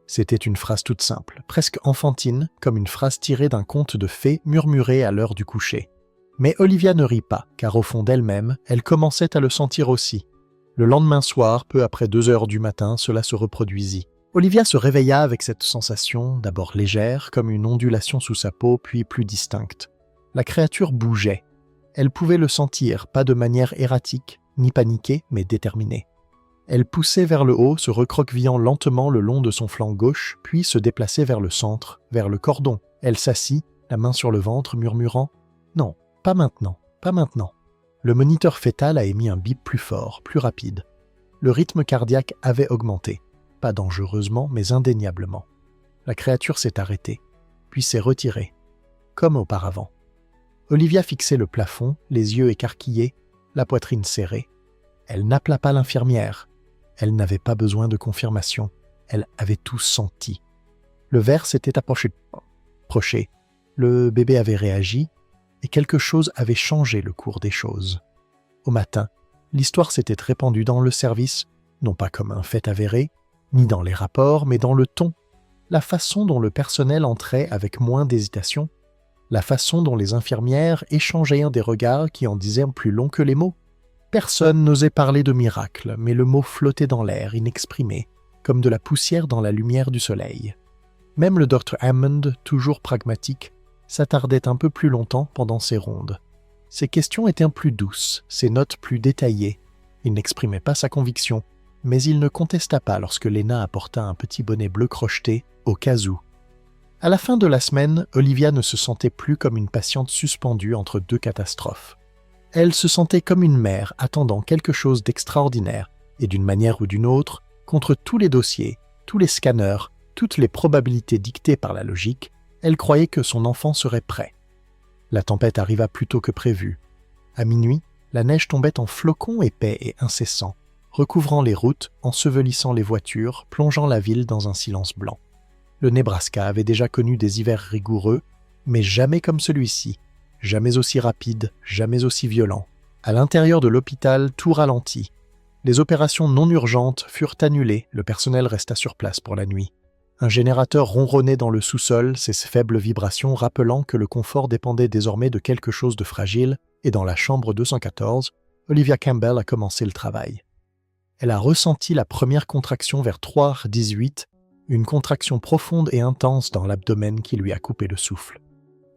C'était une phrase toute simple, presque enfantine, comme une phrase tirée d'un conte de fées murmurée à l'heure du coucher. Mais Olivia ne rit pas, car au fond d'elle-même, elle commençait à le sentir aussi. Le lendemain soir, peu après 2 heures du matin, cela se reproduisit. Olivia se réveilla avec cette sensation, d'abord légère, comme une ondulation sous sa peau, puis plus distincte. La créature bougeait. Elle pouvait le sentir, pas de manière erratique, ni paniquée, mais déterminée. Elle poussait vers le haut, se recroquevillant lentement le long de son flanc gauche, puis se déplaçait vers le centre, vers le cordon. Elle s'assit, la main sur le ventre, murmurant « Non, pas maintenant, pas maintenant ». Le moniteur fœtal a émis un bip plus fort, plus rapide. Le rythme cardiaque avait augmenté, pas dangereusement, mais indéniablement. La créature s'est arrêtée, puis s'est retirée, comme auparavant. Olivia fixait le plafond, les yeux écarquillés, la poitrine serrée. Elle n'appela pas l'infirmière. Elle n'avait pas besoin de confirmation. Elle avait tout senti. Le verre s'était approché. Le bébé avait réagi, et quelque chose avait changé le cours des choses. Au matin, l'histoire s'était répandue dans le service, non pas comme un fait avéré, ni dans les rapports, mais dans le ton, la façon dont le personnel entrait avec moins d'hésitation, la façon dont les infirmières échangeaient des regards qui en disaient plus long que les mots. Personne n'osait parler de miracle, mais le mot flottait dans l'air, inexprimé, comme de la poussière dans la lumière du soleil. Même le Dr Hammond, toujours pragmatique, s'attardait un peu plus longtemps pendant ces rondes. Ses questions étaient plus douces, ses notes plus détaillées. Il n'exprimait pas sa conviction, mais il ne contesta pas lorsque Lena apporta un petit bonnet bleu crocheté au cas où. À la fin de la semaine, Olivia ne se sentait plus comme une patiente suspendue entre deux catastrophes. Elle se sentait comme une mère attendant quelque chose d'extraordinaire, et d'une manière ou d'une autre, contre tous les dossiers, tous les scanners, toutes les probabilités dictées par la logique, elle croyait que son enfant serait prêt. La tempête arriva plus tôt que prévu. À minuit, la neige tombait en flocons épais et incessants, recouvrant les routes, ensevelissant les voitures, plongeant la ville dans un silence blanc. Le Nebraska avait déjà connu des hivers rigoureux, mais jamais comme celui-ci, jamais aussi rapide, jamais aussi violent. À l'intérieur de l'hôpital, tout ralentit. Les opérations non urgentes furent annulées, le personnel resta sur place pour la nuit. Un générateur ronronnait dans le sous-sol, ses faibles vibrations rappelant que le confort dépendait désormais de quelque chose de fragile, et dans la chambre 214, Olivia Campbell a commencé le travail. Elle a ressenti la première contraction vers 3h18, une contraction profonde et intense dans l'abdomen qui lui a coupé le souffle.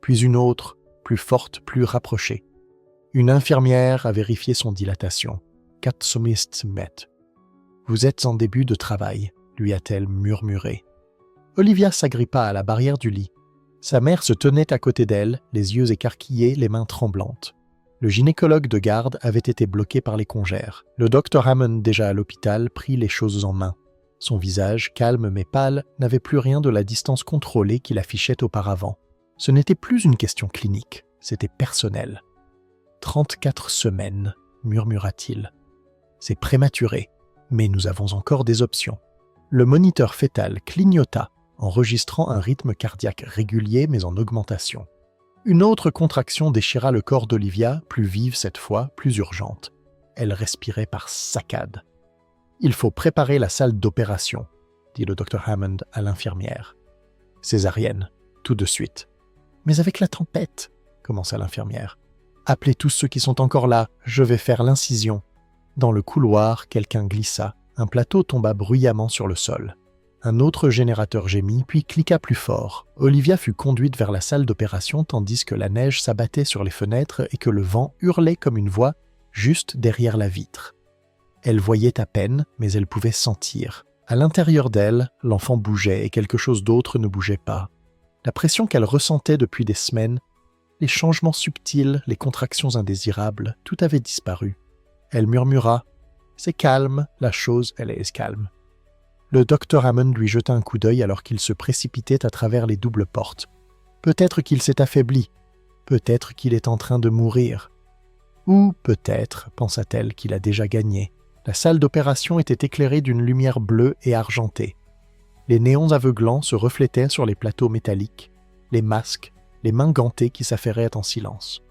Puis une autre, plus forte, plus rapprochée. Une infirmière a vérifié son dilatation. 4 mètres. « Vous êtes en début de travail », lui a-t-elle murmuré. Olivia s'agrippa à la barrière du lit. Sa mère se tenait à côté d'elle, les yeux écarquillés, les mains tremblantes. Le gynécologue de garde avait été bloqué par les congères. Le docteur Hammond, déjà à l'hôpital, prit les choses en main. Son visage, calme mais pâle, n'avait plus rien de la distance contrôlée qu'il affichait auparavant. Ce n'était plus une question clinique, c'était personnel. « 34 semaines, murmura-t-il. C'est prématuré, mais nous avons encore des options. » Le moniteur fœtal clignota, enregistrant un rythme cardiaque régulier mais en augmentation. Une autre contraction déchira le corps d'Olivia, plus vive cette fois, plus urgente. Elle respirait par saccades. « Il faut préparer la salle d'opération », dit le docteur Hammond à l'infirmière. « Césarienne, tout de suite. »« Mais avec la tempête, » commença l'infirmière. « Appelez tous ceux qui sont encore là, je vais faire l'incision. » Dans le couloir, quelqu'un glissa, un plateau tomba bruyamment sur le sol. Un autre générateur gémit, puis cliqua plus fort. Olivia fut conduite vers la salle d'opération tandis que la neige s'abattait sur les fenêtres et que le vent hurlait comme une voix juste derrière la vitre. Elle voyait à peine, mais elle pouvait sentir. À l'intérieur d'elle, l'enfant bougeait et quelque chose d'autre ne bougeait pas. La pression qu'elle ressentait depuis des semaines, les changements subtils, les contractions indésirables, tout avait disparu. Elle murmura « C'est calme, la chose, elle est calme. » Le docteur Hammond lui jeta un coup d'œil alors qu'il se précipitait à travers les doubles portes. Peut-être qu'il s'est affaibli. Peut-être qu'il est en train de mourir. Ou peut-être, pensa-t-elle, qu'il a déjà gagné. La salle d'opération était éclairée d'une lumière bleue et argentée. Les néons aveuglants se reflétaient sur les plateaux métalliques, les masques, les mains gantées qui s'affairaient en silence.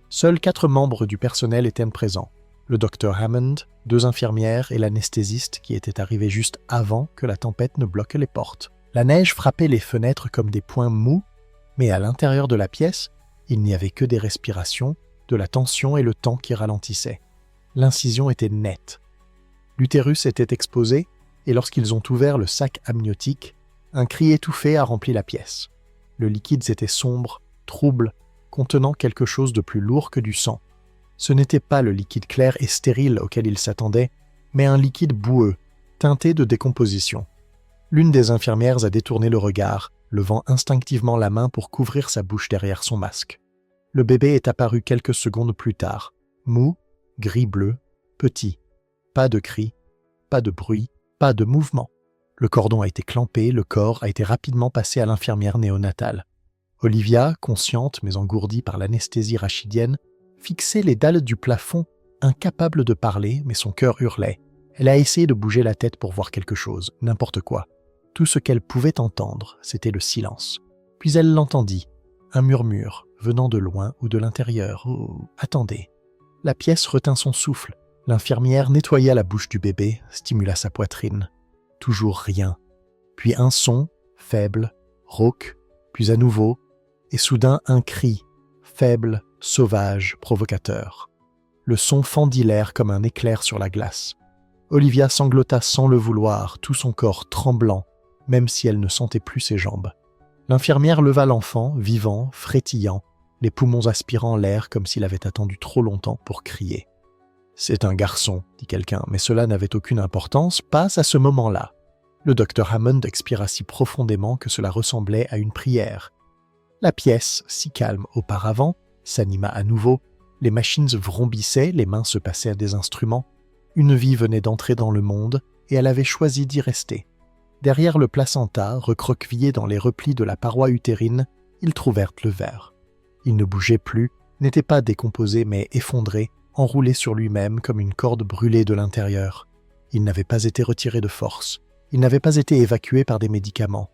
Seuls 4 membres du personnel étaient présents. Le docteur Hammond, 2 infirmières et l'anesthésiste qui était arrivé juste avant que la tempête ne bloque les portes. La neige frappait les fenêtres comme des poings mous, mais à l'intérieur de la pièce, il n'y avait que des respirations, de la tension et le temps qui ralentissaient. L'incision était nette. L'utérus était exposé, et lorsqu'ils ont ouvert le sac amniotique, un cri étouffé a rempli la pièce. Le liquide était sombre, trouble, contenant quelque chose de plus lourd que du sang. Ce n'était pas le liquide clair et stérile auquel il s'attendait, mais un liquide boueux, teinté de décomposition. L'une des infirmières a détourné le regard, levant instinctivement la main pour couvrir sa bouche derrière son masque. Le bébé est apparu quelques secondes plus tard, mou, gris-bleu, petit. Pas de cri, pas de bruit, pas de mouvement. Le cordon a été clampé, le corps a été rapidement passé à l'infirmière néonatale. Olivia, consciente mais engourdie par l'anesthésie rachidienne, fixait les dalles du plafond, incapable de parler, mais son cœur hurlait. Elle a essayé de bouger la tête pour voir quelque chose, n'importe quoi. Tout ce qu'elle pouvait entendre, c'était le silence. Puis elle l'entendit, un murmure, venant de loin ou de l'intérieur. « Oh, attendez !» La pièce retint son souffle. L'infirmière nettoya la bouche du bébé, stimula sa poitrine. Toujours rien. Puis un son, faible, rauque, puis à nouveau, et soudain un cri, faible, sauvage, provocateur. Le son fendit l'air comme un éclair sur la glace. Olivia sanglota sans le vouloir, tout son corps tremblant, même si elle ne sentait plus ses jambes. L'infirmière leva l'enfant, vivant, frétillant, les poumons aspirant l'air comme s'il avait attendu trop longtemps pour crier. « C'est un garçon », dit quelqu'un, mais cela n'avait aucune importance, pas à ce moment-là. Le docteur Hammond expira si profondément que cela ressemblait à une prière. La pièce, si calme auparavant, s'anima à nouveau, les machines vrombissaient, les mains se passaient à des instruments. Une vie venait d'entrer dans le monde et elle avait choisi d'y rester. Derrière le placenta, recroquevillé dans les replis de la paroi utérine, ils trouvèrent le ver. Il ne bougeait plus, n'était pas décomposé mais effondré, enroulé sur lui-même comme une corde brûlée de l'intérieur. Il n'avait pas été retiré de force. Il n'avait pas été évacué par des médicaments.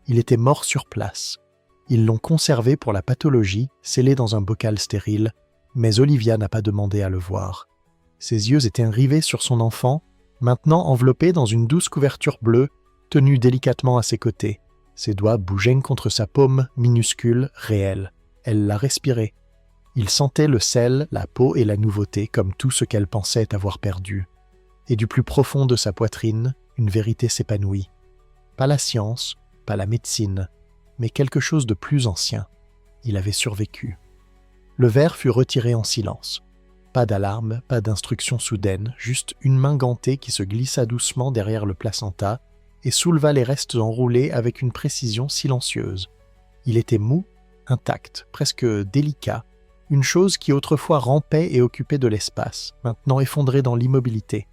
Il était mort sur place. Ils l'ont conservé pour la pathologie, scellé dans un bocal stérile, mais Olivia n'a pas demandé à le voir. Ses yeux étaient rivés sur son enfant, maintenant enveloppé dans une douce couverture bleue, tenu délicatement à ses côtés. Ses doigts bougeaient contre sa paume minuscule, réelle. Elle la respirait. Il sentait le sel, la peau et la nouveauté comme tout ce qu'elle pensait avoir perdu. Et du plus profond de sa poitrine, une vérité s'épanouit. Pas la science, pas la médecine, mais quelque chose de plus ancien. Il avait survécu. Le ver fut retiré en silence. Pas d'alarme, pas d'instruction soudaine, juste une main gantée qui se glissa doucement derrière le placenta et souleva les restes enroulés avec une précision silencieuse. Il était mou, intact, presque délicat, une chose qui autrefois rampait et occupait de l'espace, maintenant effondrée dans l'immobilité.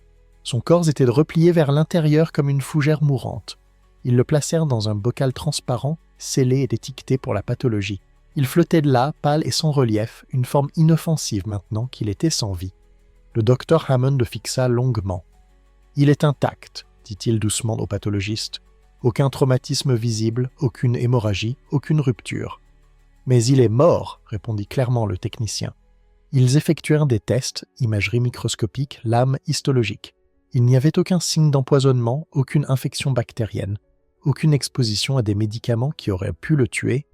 Son corps était replié vers l'intérieur comme une fougère mourante. Ils le placèrent dans un bocal transparent, scellé et étiqueté pour la pathologie. Il flottait de là, pâle et sans relief, une forme inoffensive maintenant qu'il était sans vie. Le docteur Hammond le fixa longuement. « Il est intact », dit-il doucement au pathologiste. « Aucun traumatisme visible, aucune hémorragie, aucune rupture. »« Mais il est mort », répondit clairement le technicien. Ils effectuèrent des tests, imagerie microscopique, lame histologique. Il n'y avait aucun signe d'empoisonnement, aucune infection bactérienne, aucune exposition à des médicaments qui auraient pu le tuer,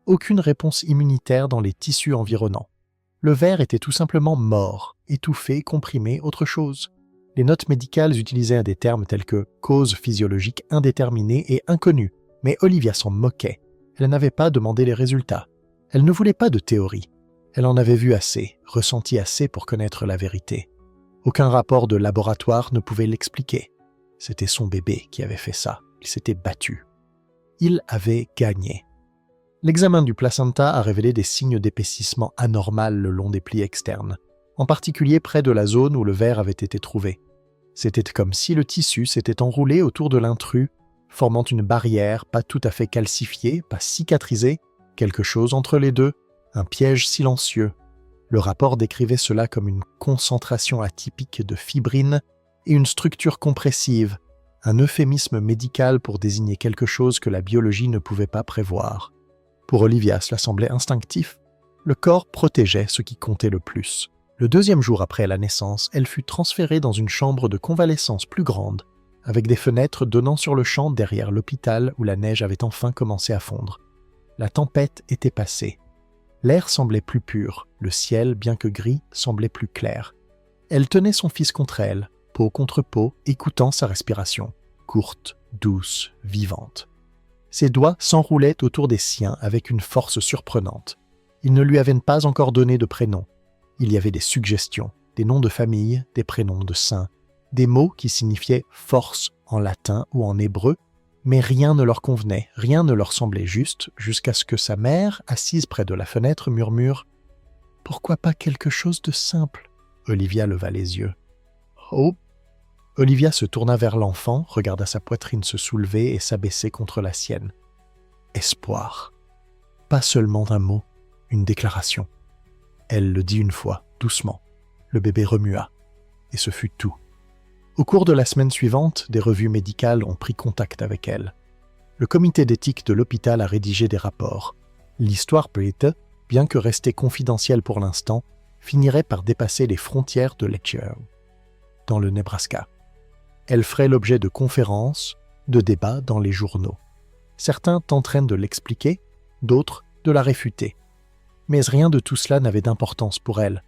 aucune réponse immunitaire dans les tissus environnants. Le ver était tout simplement mort, étouffé, comprimé, autre chose. Les notes médicales utilisaient des termes tels que « cause physiologique indéterminée et inconnue », mais Olivia s'en moquait. Elle n'avait pas demandé les résultats. Elle ne voulait pas de théorie. Elle en avait vu assez, ressenti assez pour connaître la vérité. Aucun rapport de laboratoire ne pouvait l'expliquer. C'était son bébé qui avait fait ça. Il s'était battu. Il avait gagné. L'examen du placenta a révélé des signes d'épaississement anormal le long des plis externes, en particulier près de la zone où le ver avait été trouvé. C'était comme si le tissu s'était enroulé autour de l'intrus, formant une barrière pas tout à fait calcifiée, pas cicatrisée, quelque chose entre les deux, un piège silencieux. Le rapport décrivait cela comme une concentration atypique de fibrine et une structure compressive, un euphémisme médical pour désigner quelque chose que la biologie ne pouvait pas prévoir. Pour Olivia, cela semblait instinctif. Le corps protégeait ce qui comptait le plus. Le 2e jour après la naissance, elle fut transférée dans une chambre de convalescence plus grande, avec des fenêtres donnant sur le champ derrière l'hôpital où la neige avait enfin commencé à fondre. La tempête était passée. L'air semblait plus pur, le ciel, bien que gris, semblait plus clair. Elle tenait son fils contre elle, peau contre peau, écoutant sa respiration, courte, douce, vivante. Ses doigts s'enroulaient autour des siens avec une force surprenante. Ils ne lui avaient pas encore donné de prénom. Il y avait des suggestions, des noms de famille, des prénoms de saints, des mots qui signifiaient « force » en latin ou en hébreu, mais rien ne leur convenait, rien ne leur semblait juste, jusqu'à ce que sa mère, assise près de la fenêtre, murmure « Pourquoi pas quelque chose de simple ?» Olivia leva les yeux. « Oh !» Olivia se tourna vers l'enfant, regarda sa poitrine se soulever et s'abaisser contre la sienne. Espoir. Pas seulement un mot, une déclaration. Elle le dit une fois, doucement. Le bébé remua. Et ce fut tout. Au cours de la semaine suivante, des revues médicales ont pris contact avec elle. Le comité d'éthique de l'hôpital a rédigé des rapports. L'histoire Brita, bien que restée confidentielle pour l'instant, finirait par dépasser les frontières de Letcher, dans le Nebraska. Elle ferait l'objet de conférences, de débats dans les journaux. Certains tenteraient de l'expliquer, d'autres de la réfuter. Mais rien de tout cela n'avait d'importance pour elle,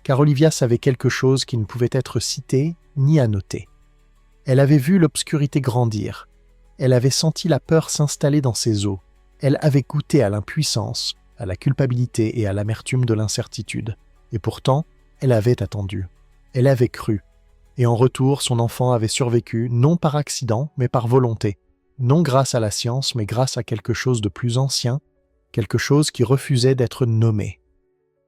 car Olivia savait quelque chose qui ne pouvait être cité ni annoté. Elle avait vu l'obscurité grandir. Elle avait senti la peur s'installer dans ses os. Elle avait goûté à l'impuissance, à la culpabilité et à l'amertume de l'incertitude. Et pourtant, elle avait attendu. Elle avait cru. Et en retour, son enfant avait survécu, non par accident, mais par volonté. Non grâce à la science, mais grâce à quelque chose de plus ancien, quelque chose qui refusait d'être nommé.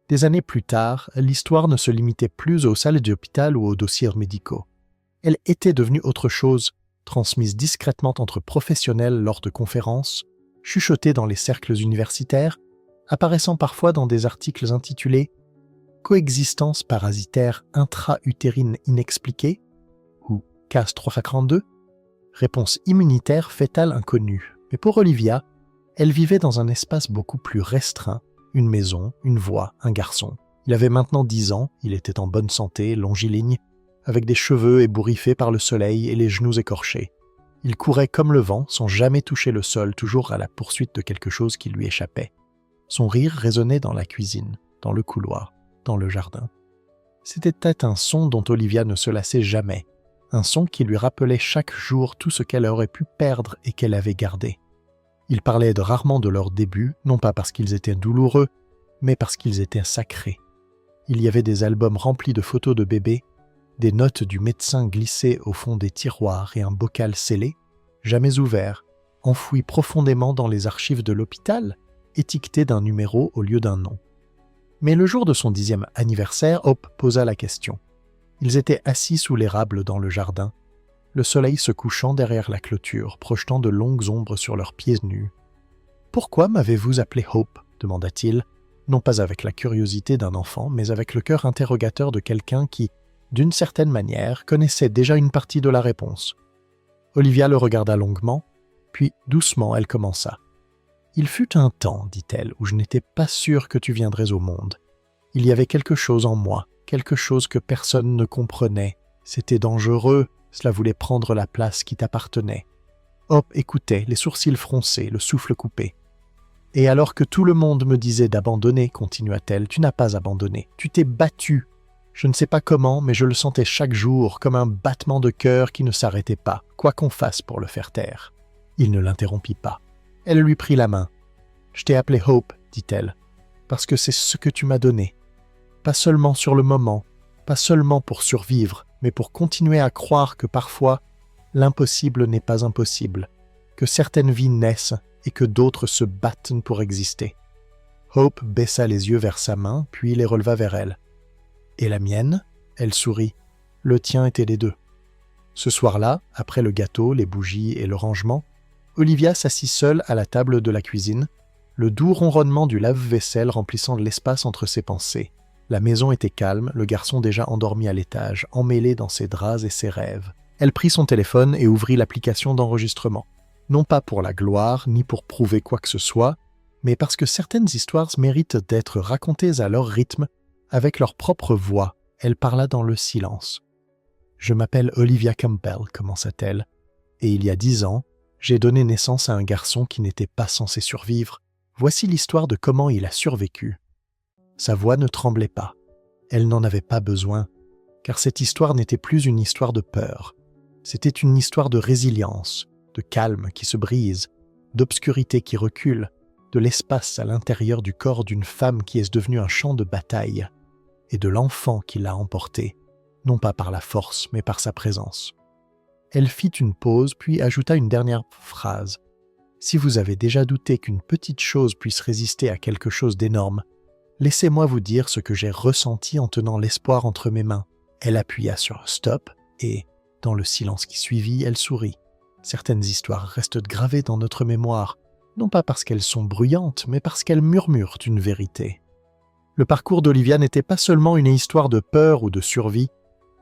Des années plus tard, l'histoire ne se limitait plus aux salles d'hôpital ou aux dossiers médicaux. Elle était devenue autre chose, transmise discrètement entre professionnels lors de conférences, chuchotée dans les cercles universitaires, apparaissant parfois dans des articles intitulés « Coexistence parasitaire intra-utérine inexpliquée » ou « Cas 342 » réponse immunitaire fétale inconnue. Mais pour Olivia, elle vivait dans un espace beaucoup plus restreint, une maison, une voix, un garçon. Il avait maintenant 10 ans, il était en bonne santé, longiligne, avec des cheveux ébouriffés par le soleil et les genoux écorchés. Il courait comme le vent, sans jamais toucher le sol, toujours à la poursuite de quelque chose qui lui échappait. Son rire résonnait dans la cuisine, dans le couloir, dans le jardin. C'était un son dont Olivia ne se lassait jamais, un son qui lui rappelait chaque jour tout ce qu'elle aurait pu perdre et qu'elle avait gardé. Il parlait rarement de leurs débuts, non pas parce qu'ils étaient douloureux, mais parce qu'ils étaient sacrés. Il y avait des albums remplis de photos de bébés, des notes du médecin glissées au fond des tiroirs et un bocal scellé, jamais ouvert, enfoui profondément dans les archives de l'hôpital, étiqueté d'un numéro au lieu d'un nom. Mais le jour de son 10e anniversaire, Hope posa la question. Ils étaient assis sous l'érable dans le jardin, le soleil se couchant derrière la clôture, projetant de longues ombres sur leurs pieds nus. « Pourquoi m'avez-vous appelé Hope » demanda-t-il, non pas avec la curiosité d'un enfant, mais avec le cœur interrogateur de quelqu'un qui, d'une certaine manière, connaissait déjà une partie de la réponse. Olivia le regarda longuement, puis doucement elle commença. « Il fut un temps, dit-elle, où je n'étais pas sûre que tu viendrais au monde. Il y avait quelque chose en moi, quelque chose que personne ne comprenait. C'était dangereux, cela voulait prendre la place qui t'appartenait. » Hope écoutait, les sourcils froncés, le souffle coupé. « Et alors que tout le monde me disait d'abandonner, continua-t-elle, tu n'as pas abandonné, tu t'es battu. Je ne sais pas comment, mais je le sentais chaque jour, comme un battement de cœur qui ne s'arrêtait pas, quoi qu'on fasse pour le faire taire. » Il ne l'interrompit pas. Elle lui prit la main. « Je t'ai appelé Hope, dit-elle, parce que c'est ce que tu m'as donné. Pas seulement sur le moment, pas seulement pour survivre, mais pour continuer à croire que parfois, l'impossible n'est pas impossible, que certaines vies naissent et que d'autres se battent pour exister. » Hope baissa les yeux vers sa main, puis les releva vers elle. « Et la mienne ?» Elle sourit. « Le tien était les deux. » Ce soir-là, après le gâteau, les bougies et le rangement, Olivia s'assit seule à la table de la cuisine, le doux ronronnement du lave-vaisselle remplissant l'espace entre ses pensées. La maison était calme, le garçon déjà endormi à l'étage, emmêlé dans ses draps et ses rêves. Elle prit son téléphone et ouvrit l'application d'enregistrement. Non pas pour la gloire, ni pour prouver quoi que ce soit, mais parce que certaines histoires méritent d'être racontées à leur rythme, avec leur propre voix. Elle parla dans le silence. « Je m'appelle Olivia Campbell, commença-t-elle, et il y a 10 ans, j'ai donné naissance à un garçon qui n'était pas censé survivre. Voici l'histoire de comment il a survécu. » Sa voix ne tremblait pas. Elle n'en avait pas besoin, car cette histoire n'était plus une histoire de peur. C'était une histoire de résilience, de calme qui se brise, d'obscurité qui recule, de l'espace à l'intérieur du corps d'une femme qui est devenue un champ de bataille, et de l'enfant qui l'a emporté, non pas par la force, mais par sa présence. Elle fit une pause, puis ajouta une dernière phrase. « Si vous avez déjà douté qu'une petite chose puisse résister à quelque chose d'énorme, laissez-moi vous dire ce que j'ai ressenti en tenant l'espoir entre mes mains. » Elle appuya sur « Stop » et, dans le silence qui suivit, elle sourit. Certaines histoires restent gravées dans notre mémoire, non pas parce qu'elles sont bruyantes, mais parce qu'elles murmurent une vérité. Le parcours d'Olivia n'était pas seulement une histoire de peur ou de survie,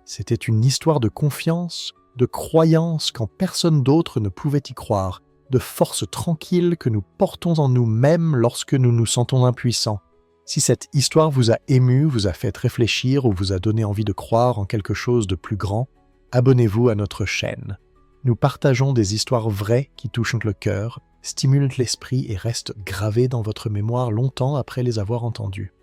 c'était une histoire de confiance, de croyance quand personne d'autre ne pouvait y croire, de force tranquille que nous portons en nous-mêmes lorsque nous nous sentons impuissants. Si cette histoire vous a ému, vous a fait réfléchir ou vous a donné envie de croire en quelque chose de plus grand, abonnez-vous à notre chaîne. Nous partageons des histoires vraies qui touchent le cœur, stimulent l'esprit et restent gravées dans votre mémoire longtemps après les avoir entendues.